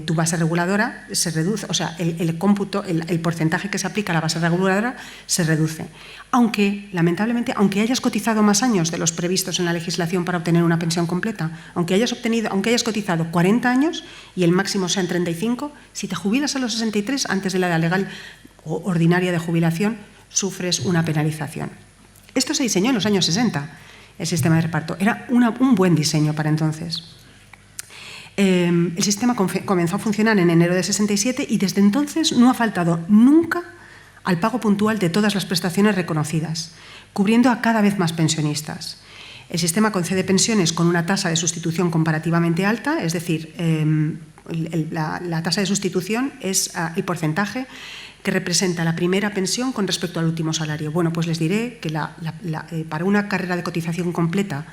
tu base reguladora se reduce, o sea, el cómputo, el porcentaje que se aplica a la base reguladora se reduce. Aunque, lamentablemente, aunque hayas cotizado más años de los previstos en la legislación para obtener una pensión completa, aunque hayas cotizado 40 años y el máximo sean 35, si te jubilas a los 63 antes de la edad legal o ordinaria de jubilación, sufres una penalización. Esto se diseñó en los años 60, el sistema de reparto. Era un buen diseño para entonces. El sistema comenzó a funcionar en enero de 67 y desde entonces no ha faltado nunca al pago puntual de todas las prestaciones reconocidas, cubriendo a cada vez más pensionistas. El sistema concede pensiones con una tasa de sustitución comparativamente alta, es decir, la tasa de sustitución es el porcentaje que representa la primera pensión con respecto al último salario. Bueno, pues les diré que para una carrera de cotización completa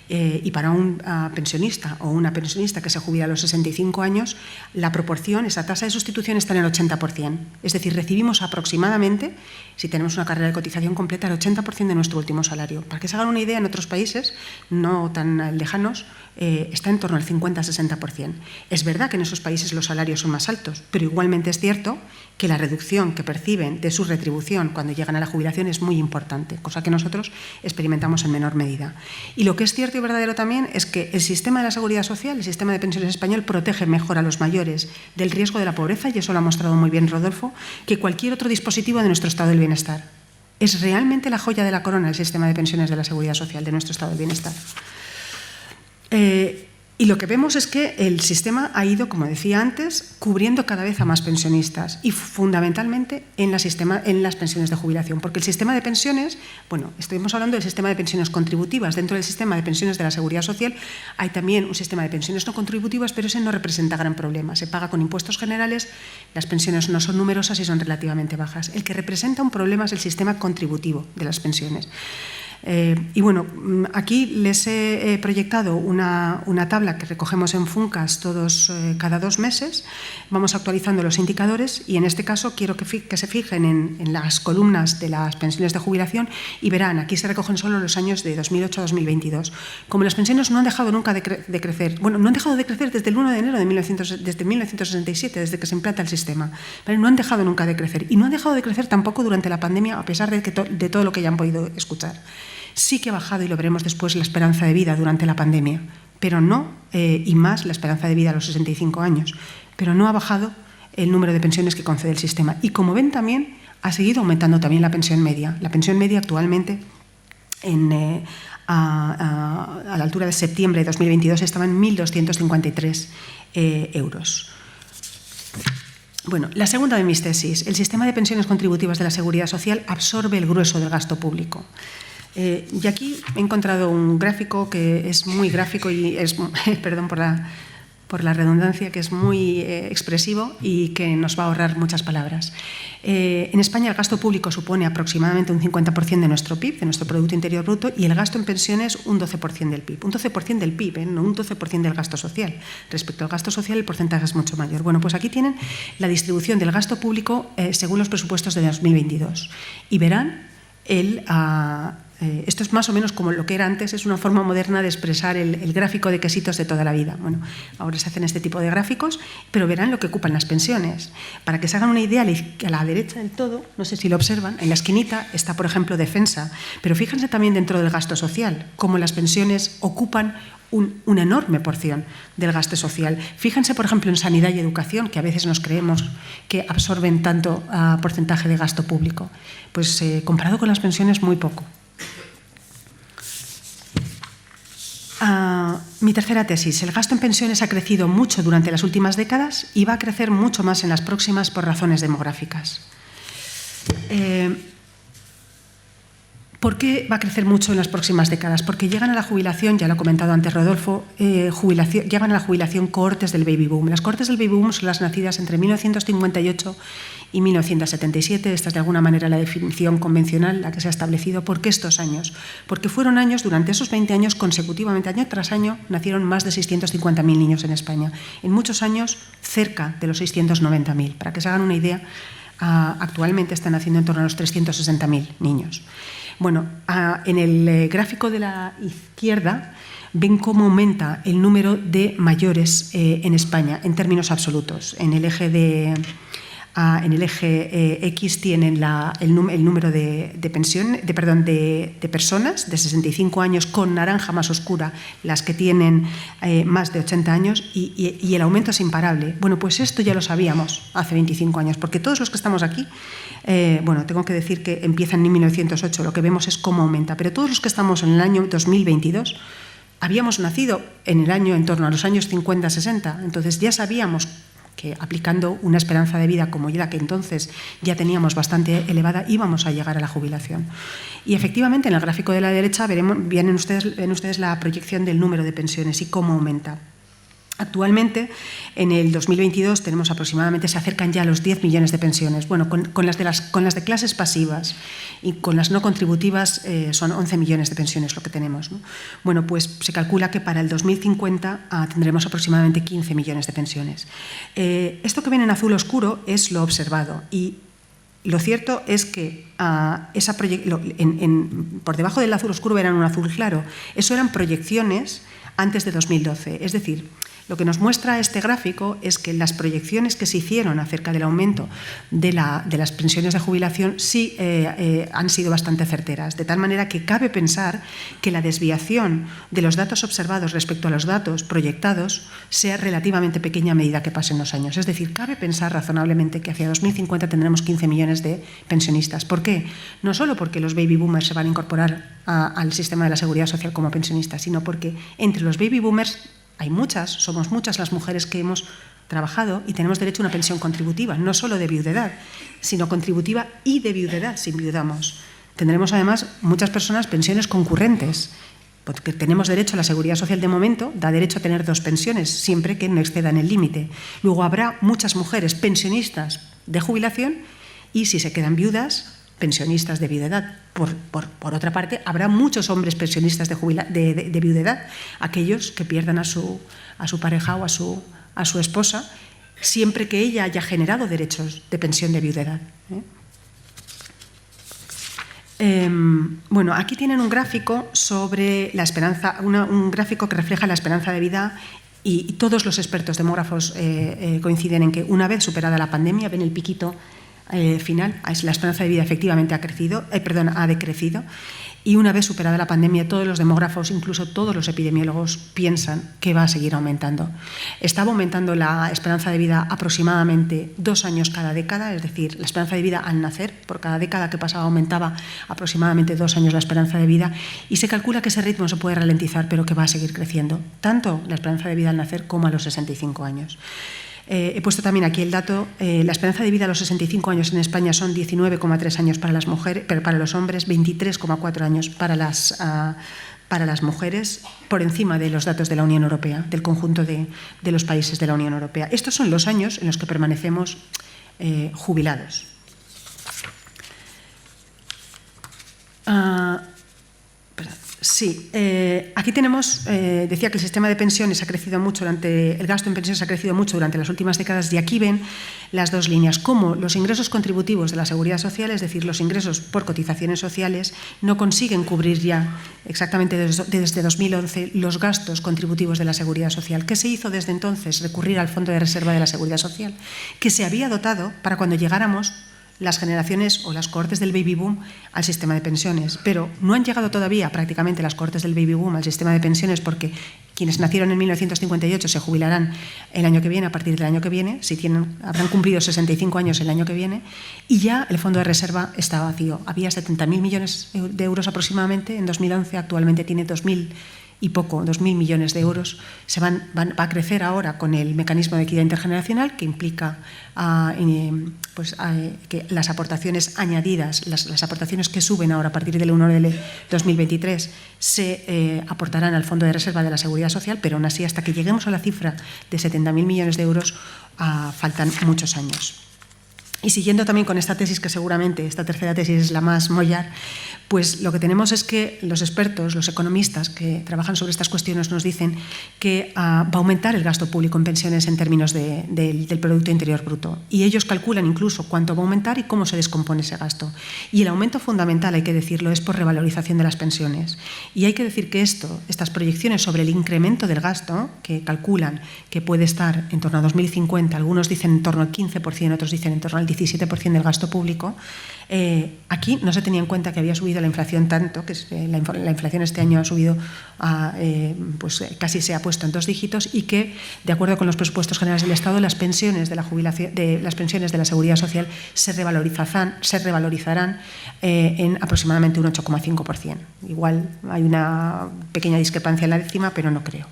y para un pensionista o una pensionista que se jubila a los 65 años, la proporción, esa tasa de sustitución está en el 80%. Es decir, recibimos aproximadamente, si tenemos una carrera de cotización completa, el 80% de nuestro último salario. Para que se hagan una idea, en otros países no tan lejanos, está en torno al 50-60%. Es verdad que en esos países los salarios son más altos, pero igualmente es cierto que la reducción que perciben de su retribución cuando llegan a la jubilación es muy importante, cosa que nosotros experimentamos en menor medida. Y lo que es cierto y verdadero también es que el sistema de la Seguridad Social, el sistema de pensiones español, protege mejor a los mayores del riesgo de la pobreza, y eso lo ha mostrado muy bien Rodolfo, que cualquier otro dispositivo de nuestro estado del bienestar. Es realmente la joya de la corona el sistema de pensiones de la Seguridad Social de nuestro estado del bienestar. Y lo que vemos es que el sistema ha ido, como decía antes, cubriendo cada vez a más pensionistas y fundamentalmente en las pensiones de jubilación, porque el sistema de pensiones, bueno, estuvimos hablando del sistema de pensiones contributivas. Dentro del sistema de pensiones de la Seguridad Social hay también un sistema de pensiones no contributivas, pero ese no representa gran problema. Se paga con impuestos generales, las pensiones no son numerosas y son relativamente bajas. El que representa un problema es el sistema contributivo de las pensiones. Y bueno, aquí les he proyectado una tabla que recogemos en Funcas cada 2 meses. Vamos actualizando los indicadores y en este caso quiero que se fijen en las columnas de las pensiones de jubilación y verán, aquí se recogen solo los años de 2008 a 2022. Como las pensiones no han dejado nunca de crecer, bueno, no han dejado de crecer desde el 1 de enero desde 1967, desde que se implanta el sistema, ¿vale? No han dejado nunca de crecer y no han dejado de crecer tampoco durante la pandemia, a pesar de todo lo que ya han podido escuchar. Sí que ha bajado, y lo veremos después, la esperanza de vida durante la pandemia, pero no, y más la esperanza de vida a los 65 años, pero no ha bajado el número de pensiones que concede el sistema. Y como ven también, ha seguido aumentando también la pensión media. La pensión media actualmente, a la altura de septiembre de 2022, estaba en 1.253 euros. Bueno, la segunda de mis tesis, el sistema de pensiones contributivas de la Seguridad Social absorbe el grueso del gasto público. Y aquí he encontrado un gráfico que es muy gráfico y es, perdón por la redundancia, que es muy expresivo y que nos va a ahorrar muchas palabras. En España el gasto público supone aproximadamente un 50% de nuestro PIB, de nuestro Producto Interior Bruto, y el gasto en pensiones un 12% del PIB. Un 12% del PIB, no un 12% del gasto social. Respecto al gasto social el porcentaje es mucho mayor. Bueno, pues aquí tienen la distribución del gasto público según los presupuestos de 2022 y verán esto es más o menos como lo que era antes, es una forma moderna de expresar el gráfico de quesitos de toda la vida. Bueno, ahora se hacen este tipo de gráficos, pero verán lo que ocupan las pensiones. Para que se hagan una idea, a la derecha del todo, no sé si lo observan, en la esquinita está, por ejemplo, defensa, pero fíjense también dentro del gasto social, cómo las pensiones ocupan una enorme porción del gasto social. Fíjense, por ejemplo, en sanidad y educación, que a veces nos creemos que absorben tanto porcentaje de gasto público. Pues comparado con las pensiones, muy poco. Mi tercera tesis. El gasto en pensiones ha crecido mucho durante las últimas décadas y va a crecer mucho más en las próximas por razones demográficas. ¿Por qué va a crecer mucho en las próximas décadas? Porque llegan a la jubilación, ya lo ha comentado antes Rodolfo, llegan a la jubilación cohortes del baby boom. Las cohortes del baby boom son las nacidas entre 1958 y 1977. Esta es de alguna manera la definición convencional, la que se ha establecido. ¿Por qué estos años? Porque fueron años, durante esos 20 años, consecutivamente, año tras año, nacieron más de 650.000 niños en España. En muchos años, cerca de los 690.000. Para que se hagan una idea, Actualmente están naciendo en torno a los 360.000 niños. Bueno, en el gráfico de la izquierda ven cómo aumenta el número de mayores en España en términos absolutos. En el eje X tienen el número de personas de 65 años, con naranja más oscura las que tienen más de 80 años, y el aumento es imparable. Bueno, pues esto ya lo sabíamos hace 25 años, porque todos los que estamos aquí, tengo que decir que empieza en 1908, lo que vemos es cómo aumenta, pero todos los que estamos en el año 2022 habíamos nacido en torno a los años 50-60, entonces ya sabíamos que aplicando una esperanza de vida como la que entonces ya teníamos bastante elevada, íbamos a llegar a la jubilación. Y efectivamente, en el gráfico de la derecha ven ustedes la proyección del número de pensiones y cómo aumenta. Actualmente, en el 2022, tenemos aproximadamente, se acercan ya a los 10 millones de pensiones. Bueno, con las de clases pasivas y con las no contributivas son 11 millones de pensiones lo que tenemos, ¿no? Bueno, pues se calcula que para el 2050 tendremos aproximadamente 15 millones de pensiones. Esto que ven en azul oscuro es lo observado, y lo cierto es que por debajo del azul oscuro verán un azul claro. Eso eran proyecciones antes de 2012, es decir, lo que nos muestra este gráfico es que las proyecciones que se hicieron acerca del aumento de las pensiones de jubilación sí han sido bastante certeras, de tal manera que cabe pensar que la desviación de los datos observados respecto a los datos proyectados sea relativamente pequeña a medida que pasen los años. Es decir, cabe pensar razonablemente que hacia 2050 tendremos 15 millones de pensionistas. ¿Por qué? No solo porque los baby boomers se van a incorporar al sistema de la seguridad social como pensionistas, sino porque entre los baby boomers somos muchas las mujeres que hemos trabajado y tenemos derecho a una pensión contributiva, no solo de viudedad, sino contributiva y de viudedad si viudamos. Tendremos además muchas personas pensiones concurrentes, porque tenemos derecho a la seguridad social de momento, da derecho a tener 2 pensiones, siempre que no excedan el límite. Luego habrá muchas mujeres pensionistas de jubilación y, si se quedan viudas, pensionistas de viudedad. Por otra parte, habrá muchos hombres pensionistas de viudedad, aquellos que pierdan a su pareja o a su esposa, siempre que ella haya generado derechos de pensión de viudedad. Bueno, aquí tienen un gráfico sobre la esperanza, un gráfico que refleja la esperanza de vida, y todos los expertos demógrafos coinciden en que una vez superada la pandemia, ven el piquito final, la esperanza de vida efectivamente ha decrecido, y una vez superada la pandemia, todos los demógrafos, incluso todos los epidemiólogos, piensan que va a seguir aumentando. Estaba aumentando la esperanza de vida aproximadamente 2 años cada década, es decir, la esperanza de vida al nacer, por cada década que pasaba aumentaba aproximadamente 2 años la esperanza de vida, y se calcula que ese ritmo se puede ralentizar, pero que va a seguir creciendo, tanto la esperanza de vida al nacer como a los 65 años. He puesto también aquí el dato. La esperanza de vida a los 65 años en España son 19,3 años para las mujeres, pero para los hombres 23,4 años para las mujeres, por encima de los datos de la Unión Europea, del conjunto de los países de la Unión Europea. Estos son los años en los que permanecemos jubilados. Sí, aquí tenemos, decía que el sistema de pensiones ha crecido mucho el gasto en pensiones ha crecido mucho durante las últimas décadas, y aquí ven las 2 líneas, cómo los ingresos contributivos de la seguridad social, es decir, los ingresos por cotizaciones sociales, no consiguen cubrir ya exactamente desde 2011 los gastos contributivos de la seguridad social. ¿Qué se hizo desde entonces? Recurrir al Fondo de Reserva de la Seguridad Social, que se había dotado para cuando llegáramos las generaciones o las cohortes del baby boom al sistema de pensiones, pero no han llegado todavía prácticamente las cohortes del baby boom al sistema de pensiones, porque quienes nacieron en 1958 se jubilarán el año que viene, a partir del año que viene, habrán cumplido 65 años el año que viene, y ya el fondo de reserva está vacío. Había 70.000 millones de euros aproximadamente en 2011, actualmente tiene 2.000 millones de euros. Va a crecer ahora con el mecanismo de equidad intergeneracional, que implica que las aportaciones añadidas, las aportaciones que suben ahora a partir del 1 de 2023, se aportarán al Fondo de Reserva de la Seguridad Social, pero aún así, hasta que lleguemos a la cifra de 70.000 millones de euros, faltan muchos años. Y siguiendo también con esta tesis, que seguramente esta tercera tesis es la más mollar, pues lo que tenemos es que los expertos, los economistas que trabajan sobre estas cuestiones nos dicen que va a aumentar el gasto público en pensiones en términos del Producto Interior Bruto. Y ellos calculan incluso cuánto va a aumentar y cómo se descompone ese gasto. Y el aumento fundamental, hay que decirlo, es por revalorización de las pensiones. Y hay que decir que estas proyecciones sobre el incremento del gasto, que calculan que puede estar en torno a 2050, algunos dicen en torno al 15%, otros dicen en torno al 17% del gasto público, aquí no se tenía en cuenta que había subido la inflación tanto, que la inflación este año ha subido, casi se ha puesto en 2 dígitos, y que, de acuerdo con los presupuestos generales del Estado, las pensiones de la jubilación, las pensiones de la Seguridad Social se revalorizarán en aproximadamente un 8,5%. Igual hay una pequeña discrepancia en la décima, pero no creo.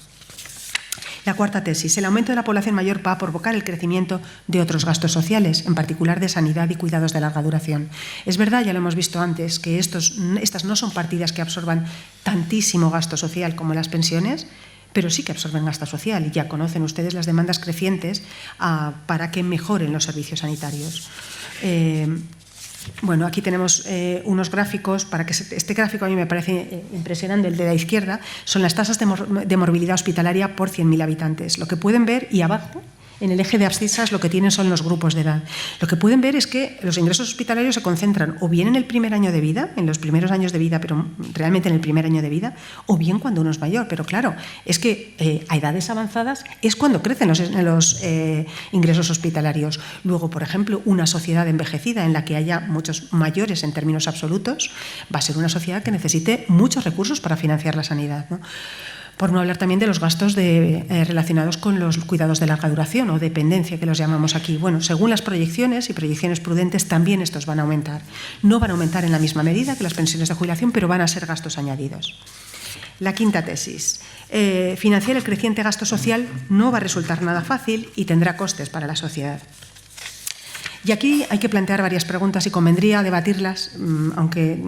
La cuarta tesis, el aumento de la población mayor va a provocar el crecimiento de otros gastos sociales, en particular de sanidad y cuidados de larga duración. Es verdad, ya lo hemos visto antes, que estas no son partidas que absorban tantísimo gasto social como las pensiones, pero sí que absorben gasto social, y ya conocen ustedes las demandas crecientes para que mejoren los servicios sanitarios. Bueno, aquí tenemos unos gráficos. Este gráfico a mí me parece impresionante, el de la izquierda, son las tasas de morbilidad hospitalaria por 100.000 habitantes. Lo que pueden ver, y abajo, en el eje de abscisas, lo que tienen son los grupos de edad. Lo que pueden ver es que los ingresos hospitalarios se concentran o bien en el primer año de vida, en los primeros años de vida, pero realmente en el primer año de vida, o bien cuando uno es mayor. Pero claro, es que a edades avanzadas es cuando crecen los ingresos hospitalarios. Luego, por ejemplo, una sociedad envejecida en la que haya muchos mayores en términos absolutos va a ser una sociedad que necesite muchos recursos para financiar la sanidad, ¿no? Por no hablar también de los gastos relacionados con los cuidados de larga duración o dependencia, que los llamamos aquí. Bueno, según las proyecciones y proyecciones prudentes, también estos van a aumentar. No van a aumentar en la misma medida que las pensiones de jubilación, pero van a ser gastos añadidos. La quinta tesis. Financiar el creciente gasto social no va a resultar nada fácil y tendrá costes para la sociedad. Y aquí hay que plantear varias preguntas y convendría debatirlas, aunque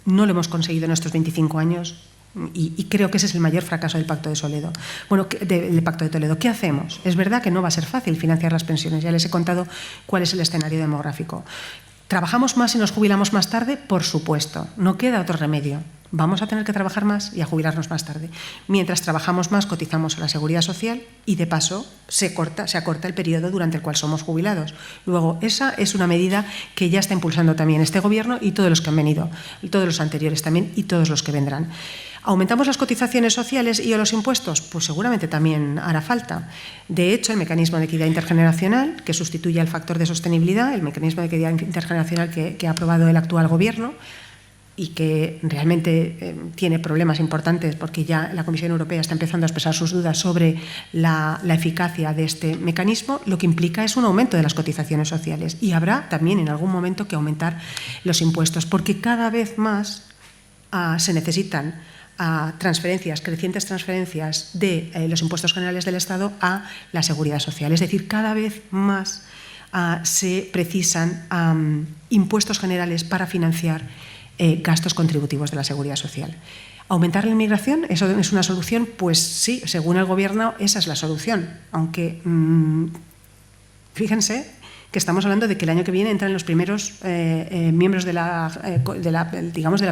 no lo hemos conseguido en estos 25 años. Y creo que ese es el mayor fracaso del Pacto de Toledo. Bueno, del Pacto de Toledo. ¿Qué hacemos? Es verdad que no va a ser fácil financiar las pensiones. Ya les he contado cuál es el escenario demográfico. ¿Trabajamos más y nos jubilamos más tarde? Por supuesto. No queda otro remedio. Vamos a tener que trabajar más y a jubilarnos más tarde. Mientras trabajamos más, cotizamos a la Seguridad Social y, de paso, se acorta el periodo durante el cual somos jubilados. Luego, esa es una medida que ya está impulsando también este Gobierno y todos los que han venido, todos los anteriores también y todos los que vendrán. ¿Aumentamos las cotizaciones sociales y los impuestos? Pues seguramente también hará falta. De hecho, el mecanismo de equidad intergeneracional, que sustituye al factor de sostenibilidad, el mecanismo de equidad intergeneracional que ha aprobado el actual Gobierno, y que realmente tiene problemas importantes porque ya la Comisión Europea está empezando a expresar sus dudas sobre la eficacia de este mecanismo, lo que implica es un aumento de las cotizaciones sociales. Y habrá también en algún momento que aumentar los impuestos, porque cada vez más se necesitan crecientes transferencias de los impuestos generales del Estado a la Seguridad Social. Es decir, cada vez más se precisan impuestos generales para financiar gastos contributivos de la Seguridad Social. ¿Aumentar la inmigración? ¿Eso es una solución? Pues sí, según el Gobierno, esa es la solución. Aunque, fíjense que estamos hablando de que el año que viene entran los primeros miembros de la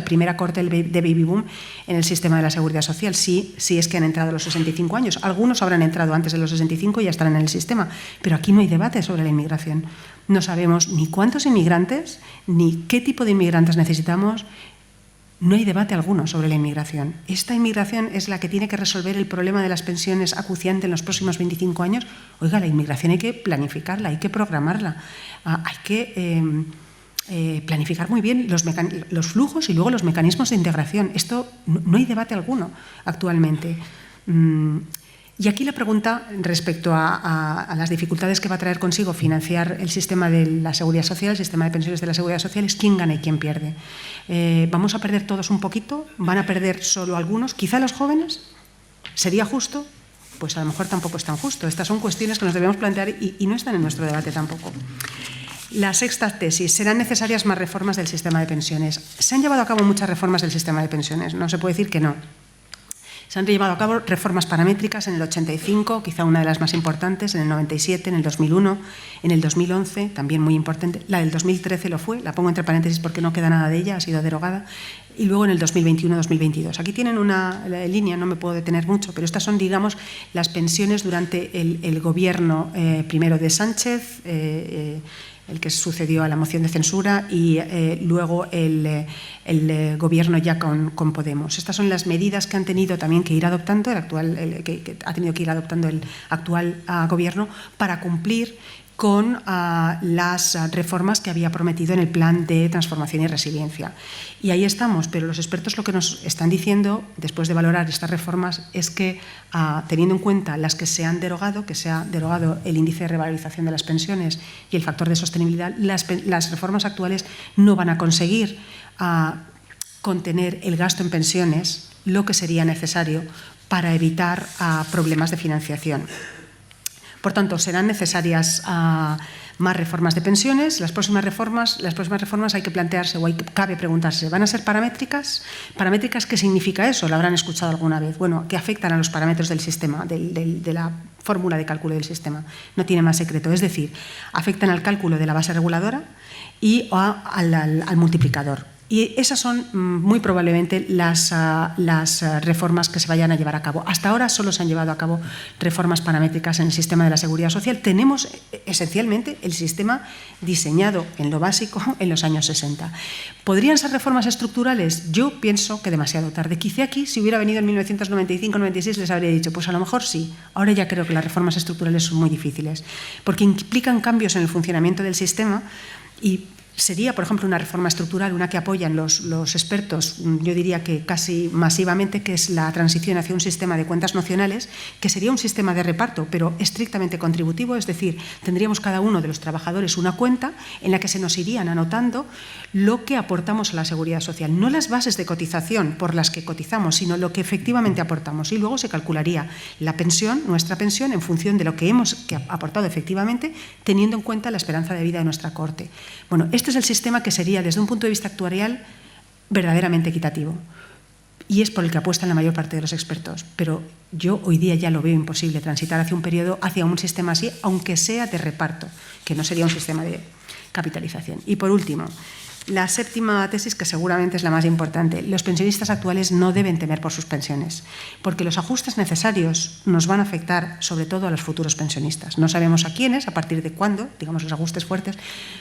primera corte de baby boom en el sistema de la Seguridad Social. Sí es que han entrado a los 65 años. Algunos habrán entrado antes de los 65 y ya estarán en el sistema. Pero aquí no hay debate sobre la inmigración. No sabemos ni cuántos inmigrantes, ni qué tipo de inmigrantes necesitamos. No hay debate alguno sobre la inmigración. Esta inmigración es la que tiene que resolver el problema de las pensiones acuciante en los próximos 25 años. Oiga, la inmigración hay que planificarla, hay que programarla, hay que planificar muy bien los flujos y luego los mecanismos de integración. Esto no hay debate alguno actualmente. Y aquí la pregunta respecto a las dificultades que va a traer consigo financiar el sistema de la Seguridad Social, el sistema de pensiones de la Seguridad Social, es quién gana y quién pierde. ¿Vamos a perder todos un poquito? ¿Van a perder solo algunos? ¿Quizá los jóvenes? ¿Sería justo? Pues a lo mejor tampoco es tan justo. Estas son cuestiones que nos debemos plantear y no están en nuestro debate tampoco. La sexta tesis, ¿serán necesarias más reformas del sistema de pensiones? Se han llevado a cabo muchas reformas del sistema de pensiones, no se puede decir que no. Se han llevado a cabo reformas paramétricas en el 85, quizá una de las más importantes, en el 97, en el 2001, en el 2011, también muy importante. La del 2013 lo fue, la pongo entre paréntesis porque no queda nada de ella, ha sido derogada. Y luego en el 2021-2022. Aquí tienen una línea, no me puedo detener mucho, pero estas son, digamos, las pensiones durante el gobierno primero de Sánchez, el que sucedió a la moción de censura, y luego el gobierno ya con Podemos. Estas son las medidas que han tenido también que ir adoptando que ha tenido que ir adoptando el actual gobierno para cumplir con las reformas que había prometido en el Plan de Transformación y Resiliencia. Y ahí estamos, pero los expertos lo que nos están diciendo, después de valorar estas reformas, es que, teniendo en cuenta las que se han derogado, que se ha derogado el índice de revalorización de las pensiones y el factor de sostenibilidad, las reformas actuales no van a conseguir contener el gasto en pensiones, lo que sería necesario para evitar problemas de financiación. Por tanto, serán necesarias más reformas de pensiones. Las próximas reformas hay que plantearse, o cabe preguntarse, ¿van a ser paramétricas? ¿Paramétricas qué significa eso? Lo habrán escuchado alguna vez. Bueno, que afectan a los parámetros del sistema, de la fórmula de cálculo del sistema. No tiene más secreto. Es decir, afectan al cálculo de la base reguladora y al multiplicador. Y esas son muy probablemente las reformas que se vayan a llevar a cabo. Hasta ahora solo se han llevado a cabo reformas paramétricas en el sistema de la Seguridad Social. Tenemos esencialmente el sistema diseñado en lo básico en los años 60. ¿Podrían ser reformas estructurales? Yo pienso que demasiado tarde. Quizá aquí, si hubiera venido en 1995-96, les habría dicho, pues a lo mejor sí. Ahora ya creo que las reformas estructurales son muy difíciles, porque implican cambios en el funcionamiento del sistema y sería, por ejemplo, una reforma estructural, una que apoyan los expertos, yo diría que casi masivamente, que es la transición hacia un sistema de cuentas nacionales, que sería un sistema de reparto, pero estrictamente contributivo, es decir, tendríamos cada uno de los trabajadores una cuenta en la que se nos irían anotando lo que aportamos a la Seguridad Social, no las bases de cotización por las que cotizamos, sino lo que efectivamente aportamos, y luego se calcularía la pensión, nuestra pensión, en función de lo que hemos aportado efectivamente, teniendo en cuenta la esperanza de vida de nuestra cohorte. Bueno, este es el sistema que sería, desde un punto de vista actuarial, verdaderamente equitativo. Y es por el que apuestan la mayor parte de los expertos. Pero yo hoy día ya lo veo imposible, transitar hacia un sistema así, aunque sea de reparto, que no sería un sistema de capitalización. Y por último, la séptima tesis, que seguramente es la más importante. Los pensionistas actuales no deben temer por sus pensiones, porque los ajustes necesarios nos van a afectar sobre todo a los futuros pensionistas. No sabemos a quiénes, a partir de cuándo, digamos los ajustes fuertes,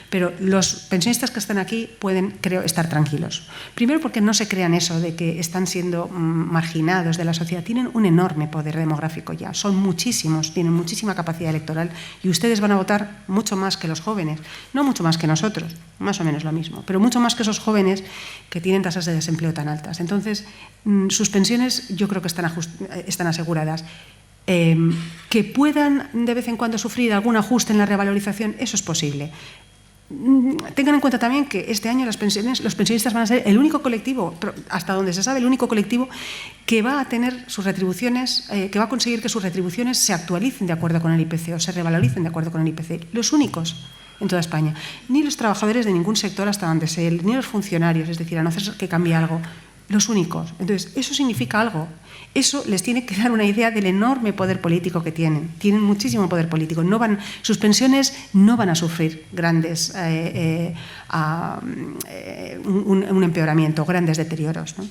pero los pensionistas que están aquí pueden, creo, estar tranquilos. Primero porque no se crean eso de que están siendo marginados de la sociedad. Tienen un enorme poder demográfico ya, son muchísimos, tienen muchísima capacidad electoral y ustedes van a votar mucho más que los jóvenes, no mucho más que nosotros, más o menos lo mismo, pero mucho más que esos jóvenes que tienen tasas de desempleo tan altas. Entonces, sus pensiones yo creo que están aseguradas. Que puedan de vez en cuando sufrir algún ajuste en la revalorización, eso es posible. Tengan en cuenta también que este año los pensionistas van a ser el único colectivo, hasta donde se sabe, el único colectivo que va a tener sus retribuciones, que va a conseguir que sus retribuciones se actualicen de acuerdo con el IPC o se revaloricen de acuerdo con el IPC. Los únicos en toda España. Ni los trabajadores de ningún sector hasta donde sea, ni los funcionarios, es decir, a no ser que cambie algo, los únicos. Entonces, eso significa algo. Eso les tiene que dar una idea del enorme poder político que tienen. Tienen muchísimo poder político. Sus pensiones no van a sufrir grandes un empeoramiento, grandes deterioros, ¿no?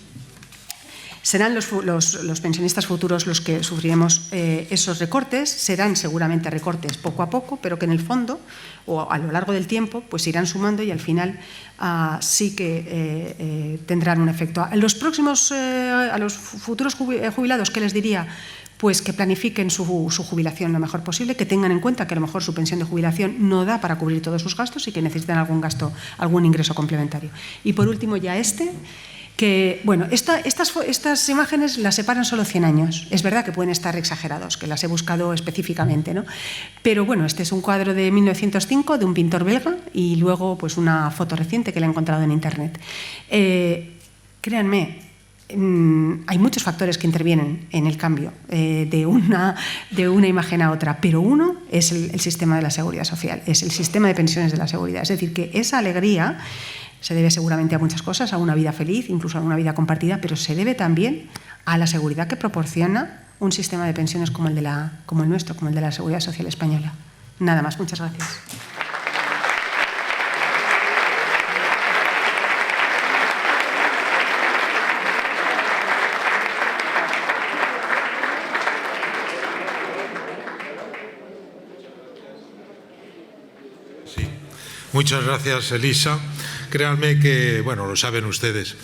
Serán los pensionistas futuros los que sufriremos esos recortes, serán seguramente recortes poco a poco, pero que en el fondo o a lo largo del tiempo pues irán sumando y al final sí que tendrán un efecto. A los futuros jubilados, ¿qué les diría? Pues que planifiquen su jubilación lo mejor posible, que tengan en cuenta que a lo mejor su pensión de jubilación no da para cubrir todos sus gastos y que necesitan algún ingreso complementario. Y por último ya que, bueno, estas imágenes las separan solo 100 años. Es verdad que pueden estar exagerados, que las he buscado específicamente, ¿no? Pero bueno, este es un cuadro de 1905 de un pintor belga y luego pues una foto reciente que le he encontrado en Internet. Créanme, hay muchos factores que intervienen en el cambio de una imagen a otra, pero uno es el sistema de la Seguridad Social, es el sistema de pensiones de la Seguridad. Es decir, que esa alegría se debe seguramente a muchas cosas, a una vida feliz, incluso a una vida compartida, pero se debe también a la seguridad que proporciona un sistema de pensiones como el nuestro, como el de la Seguridad Social Española. Nada más, muchas gracias. Muchas gracias, Elisa. Créanme que, bueno, lo saben ustedes,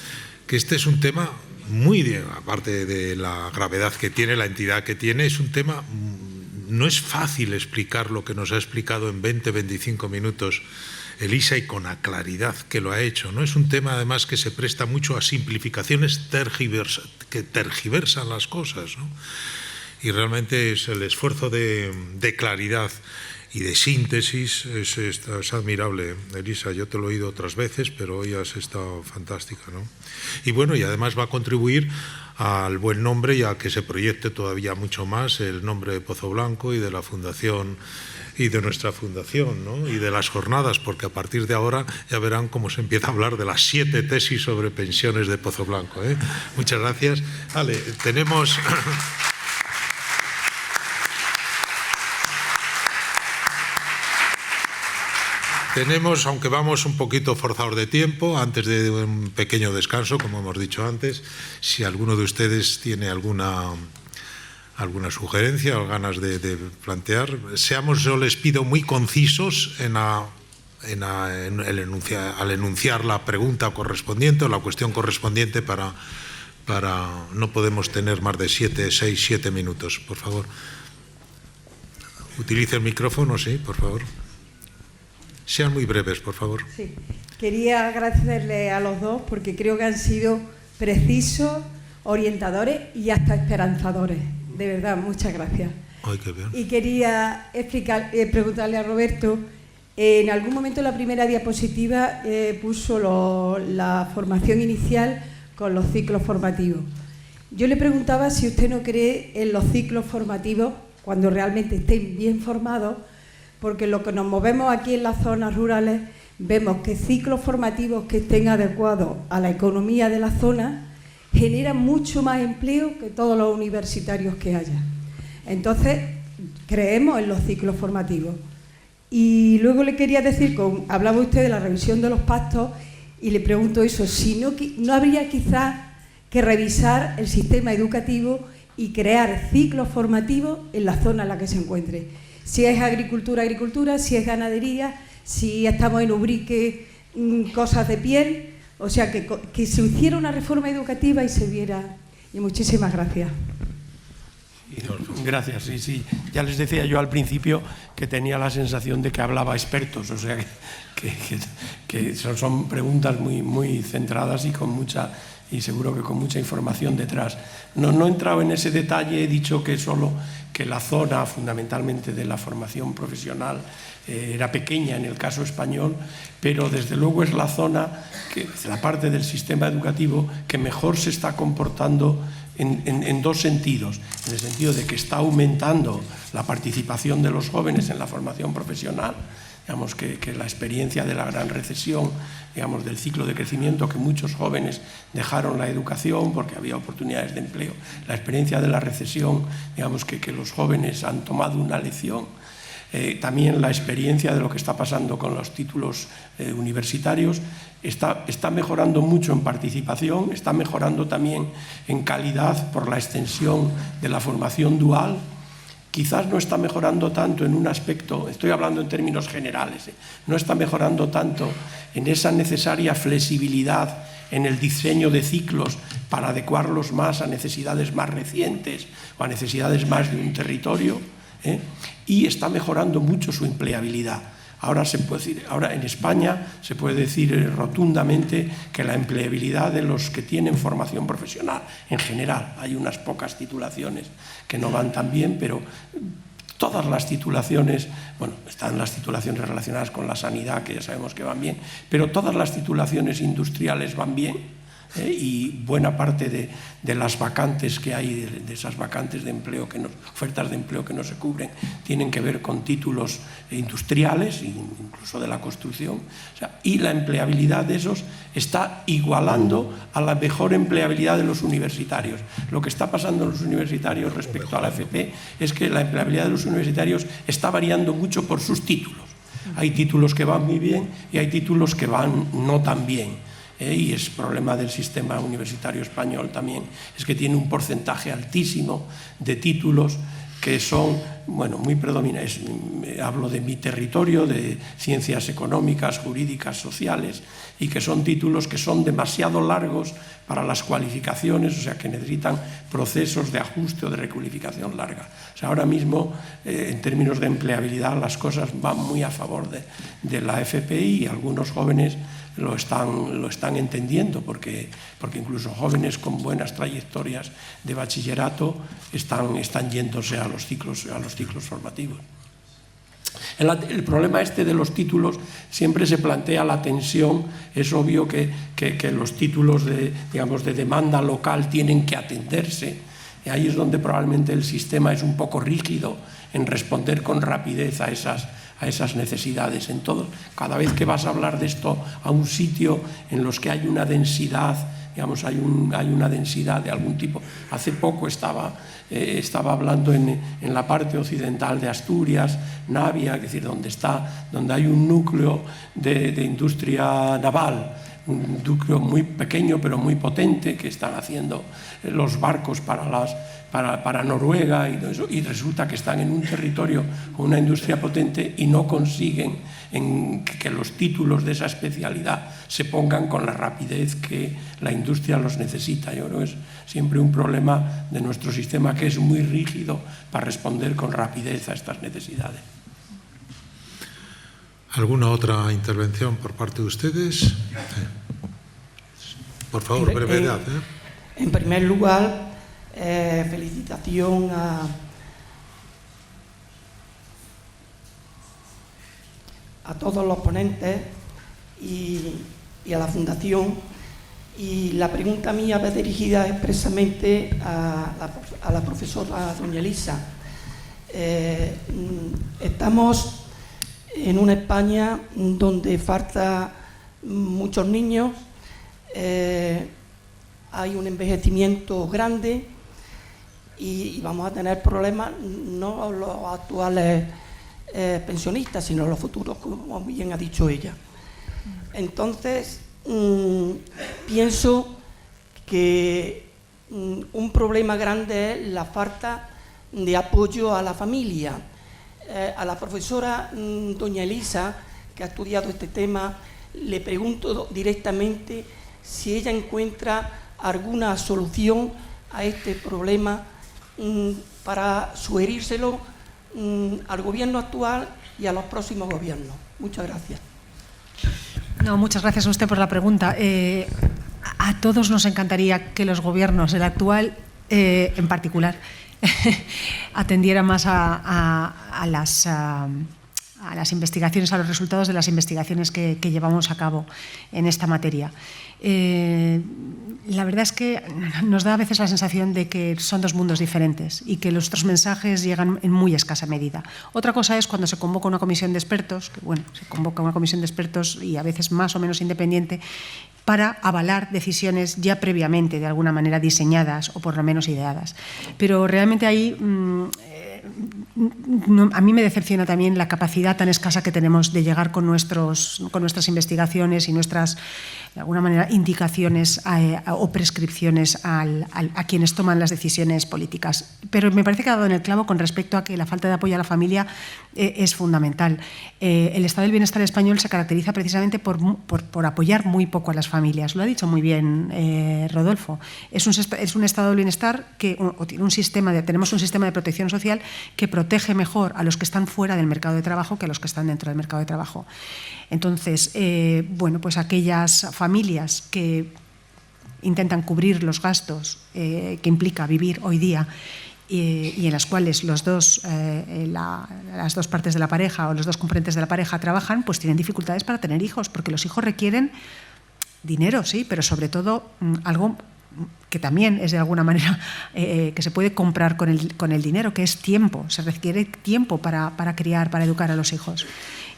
que este es un tema aparte de la gravedad que tiene, la entidad que tiene, es un tema, no es fácil explicar lo que nos ha explicado en 20-25 minutos Elisa y con la claridad que lo ha hecho, ¿no? Es un tema además que se presta mucho a simplificaciones que tergiversan las cosas, ¿no? Y realmente es el esfuerzo de claridad y de síntesis es admirable, Elisa. Yo te lo he oído otras veces, pero hoy has estado fantástica, ¿no? Y bueno, y además va a contribuir al buen nombre y a que se proyecte todavía mucho más el nombre de Pozo Blanco y de la Fundación y de nuestra fundación, ¿no? Y de las jornadas, porque a partir de ahora ya verán cómo se empieza a hablar de las 7 tesis sobre pensiones de Pozo Blanco, ¿eh? Muchas gracias. Vale, tenemos... Tenemos, aunque vamos un poquito forzados de tiempo, antes de un pequeño descanso, como hemos dicho antes, si alguno de ustedes tiene alguna sugerencia o ganas de plantear, yo les pido muy concisos al enunciar la pregunta correspondiente o la cuestión correspondiente para no podemos tener más de 6-7 minutos, por favor. Utilice el micrófono, sí, por favor. Sean muy breves, por favor. Sí, quería agradecerle a los dos porque creo que han sido precisos, orientadores y hasta esperanzadores. De verdad, muchas gracias. Ay, qué bien. Y quería preguntarle a Roberto, en algún momento en la primera diapositiva puso la formación inicial con los ciclos formativos. Yo le preguntaba si usted no cree en los ciclos formativos cuando realmente estén bien formados, porque lo que nos movemos aquí en las zonas rurales vemos que ciclos formativos que estén adecuados a la economía de la zona generan mucho más empleo que todos los universitarios que haya. Entonces, creemos en los ciclos formativos. Y luego le quería decir, hablaba usted de la revisión de los pactos, y le pregunto eso, si no habría quizás que revisar el sistema educativo y crear ciclos formativos en la zona en la que se encuentre. Si es agricultura, si es ganadería, si estamos en Ubrique, cosas de piel, o sea, que se hiciera una reforma educativa y se viera. Y muchísimas gracias. Gracias, sí. Ya les decía yo al principio que tenía la sensación de que hablaba expertos, o sea, que son preguntas muy centradas y seguro que con mucha información detrás. No he entrado en ese detalle, he dicho que la zona fundamentalmente de la formación profesional era pequeña en el caso español, pero desde luego es la zona, la parte del sistema educativo que mejor se está comportando en dos sentidos. En el sentido de que está aumentando la participación de los jóvenes en la formación profesional, digamos que la experiencia de la gran recesión, digamos del ciclo de crecimiento, que muchos jóvenes dejaron la educación porque había oportunidades de empleo, la experiencia de la recesión, digamos que los jóvenes han tomado una lección, también la experiencia de lo que está pasando con los títulos universitarios, está mejorando mucho en participación, está mejorando también en calidad por la extensión de la formación dual. Quizás no está mejorando tanto en un aspecto, estoy hablando en términos generales, no está mejorando tanto en esa necesaria flexibilidad en el diseño de ciclos para adecuarlos más a necesidades más recientes o a necesidades más de un territorio, y está mejorando mucho su empleabilidad. Ahora en España se puede decir rotundamente que la empleabilidad de los que tienen formación profesional, en general, hay unas pocas titulaciones que no van tan bien, pero todas las titulaciones, bueno, están las titulaciones relacionadas con la sanidad, que ya sabemos que van bien, pero todas las titulaciones industriales van bien, y buena parte de las vacantes que hay, de esas vacantes de empleo, ofertas de empleo que no se cubren, tienen que ver con títulos industriales, incluso de la construcción, o sea, y la empleabilidad de esos está igualando a la mejor empleabilidad de los universitarios. Lo que está pasando en los universitarios respecto a la FP es que la empleabilidad de los universitarios está variando mucho por sus títulos. Hay títulos que van muy bien y hay títulos que van no tan bien. Y es problema del sistema universitario español también, es que tiene un porcentaje altísimo de títulos que son, bueno, muy predominantes. Hablo de mi territorio, de ciencias económicas, jurídicas, sociales, y que son títulos que son demasiado largos para las cualificaciones, o sea, que necesitan procesos de ajuste o de recualificación larga. O sea, ahora mismo, en términos de empleabilidad, las cosas van muy a favor de la FPI, y algunos jóvenes lo están entendiendo, porque incluso jóvenes con buenas trayectorias de bachillerato están yéndose a los ciclos formativos. El problema de los títulos siempre se plantea la tensión. Es obvio que los títulos de demanda local tienen que atenderse, y ahí es donde probablemente el sistema es un poco rígido en responder con rapidez a esas necesidades. Cada vez que vas a hablar de esto a un sitio en los que hay una densidad, hay una densidad de algún tipo. Hace poco estaba hablando en la parte occidental de Asturias, Navia, es decir, donde hay un núcleo de industria naval, un núcleo muy pequeño pero muy potente, que están haciendo los barcos para Noruega y todo eso, y resulta que están en un territorio con una industria potente y no consiguen que los títulos de esa especialidad se pongan con la rapidez que la industria los necesita. Yo creo que es siempre un problema de nuestro sistema, que es muy rígido para responder con rapidez a estas necesidades. ¿Alguna otra intervención por parte de ustedes? Por favor, brevedad. En primer lugar, felicitación a todos los ponentes y a la Fundación. Y la pregunta mía va dirigida expresamente a la profesora doña Elisa. Estamos en una España donde falta muchos niños, hay un envejecimiento grande y vamos a tener problemas, no los actuales pensionistas, sino los futuros, como bien ha dicho ella. Entonces, pienso que un problema grande es la falta de apoyo a la familia. A la profesora doña Elisa, que ha estudiado este tema, le pregunto directamente si ella encuentra alguna solución a este problema para sugerírselo al gobierno actual y a los próximos gobiernos. Muchas gracias. No, muchas gracias a usted por la pregunta. A todos nos encantaría que los gobiernos, el actual en particular, atendiera más a las investigaciones, a los resultados de las investigaciones que llevamos a cabo en esta materia. La verdad es que nos da a veces la sensación de que son dos mundos diferentes y que nuestros mensajes llegan en muy escasa medida. Otra cosa es cuando se convoca una comisión de expertos, que bueno, se convoca una comisión de expertos y a veces más o menos independiente, para avalar decisiones ya previamente, de alguna manera diseñadas o por lo menos ideadas. Pero realmente ahí a mí me decepciona también la capacidad tan escasa que tenemos de llegar con nuestras investigaciones y nuestras, de alguna manera, indicaciones o prescripciones a quienes toman las decisiones políticas. Pero me parece que ha dado en el clavo con respecto a que la falta de apoyo a la familia es fundamental. El estado del bienestar español se caracteriza precisamente por apoyar muy poco a las familias. Lo ha dicho muy bien Rodolfo. Es un estado del bienestar tenemos un sistema de protección social que protege mejor a los que están fuera del mercado de trabajo que a los que están dentro del mercado de trabajo. Entonces, pues aquellas familias que intentan cubrir los gastos que implica vivir hoy día y en las cuales las dos partes de la pareja o los dos componentes de la pareja trabajan, pues tienen dificultades para tener hijos, porque los hijos requieren dinero, sí, pero sobre todo algo que también es de alguna manera que se puede comprar con el dinero, que es tiempo. Se requiere tiempo para criar, para educar a los hijos.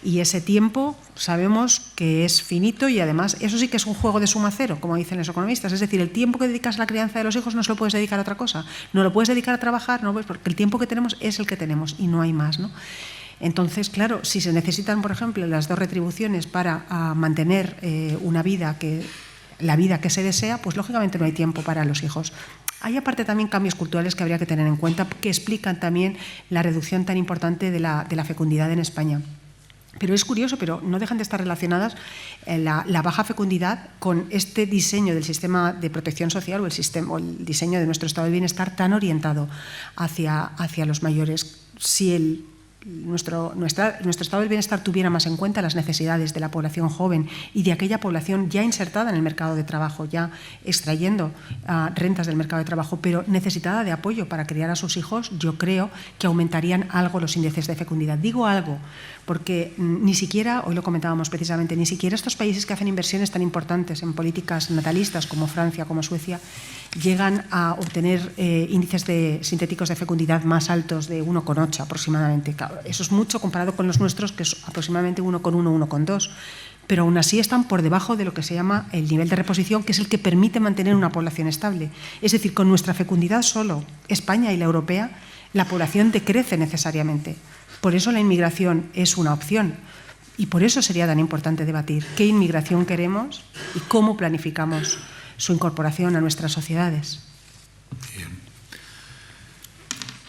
Y ese tiempo sabemos que es finito y además eso sí que es un juego de suma cero, como dicen los economistas. Es decir, el tiempo que dedicas a la crianza de los hijos no se lo puedes dedicar a otra cosa. No lo puedes dedicar a trabajar, no puedes, porque el tiempo que tenemos es el que tenemos y no hay más, ¿no? Entonces, claro, si se necesitan, por ejemplo, las dos retribuciones para mantener la vida que se desea, pues lógicamente no hay tiempo para los hijos. Hay aparte también cambios culturales que habría que tener en cuenta, que explican también la reducción tan importante de la fecundidad en España. Pero es curioso, pero no dejan de estar relacionadas la baja fecundidad con este diseño del sistema de protección social o el diseño de nuestro estado de bienestar tan orientado hacia los mayores. Si nuestro estado del bienestar tuviera más en cuenta las necesidades de la población joven y de aquella población ya insertada en el mercado de trabajo, ya extrayendo rentas del mercado de trabajo, pero necesitada de apoyo para criar a sus hijos, yo creo que aumentarían algo los índices de fecundidad. Digo algo porque ni siquiera, hoy lo comentábamos precisamente, ni siquiera estos países que hacen inversiones tan importantes en políticas natalistas como Francia, como Suecia, llegan a obtener índices sintéticos de fecundidad más altos de 1,8 aproximadamente. Claro, eso es mucho comparado con los nuestros, que es aproximadamente 1,1, 1,2. Pero aún así están por debajo de lo que se llama el nivel de reposición, que es el que permite mantener una población estable. Es decir, con nuestra fecundidad solo, España y la europea, la población decrece necesariamente. Por eso la inmigración es una opción. Y por eso sería tan importante debatir qué inmigración queremos y cómo planificamos su incorporación a nuestras sociedades. Bien.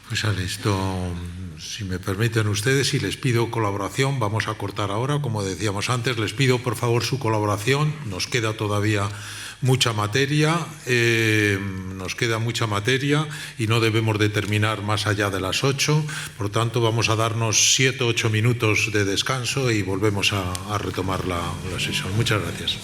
Pues a esto, si me permiten ustedes, y les pido colaboración, vamos a cortar ahora, como decíamos antes, les pido por favor su colaboración, nos queda todavía mucha materia, y no debemos de terminar más allá de las 8, por tanto vamos a darnos 7 o 8 minutos de descanso y volvemos a retomar la sesión. Muchas gracias.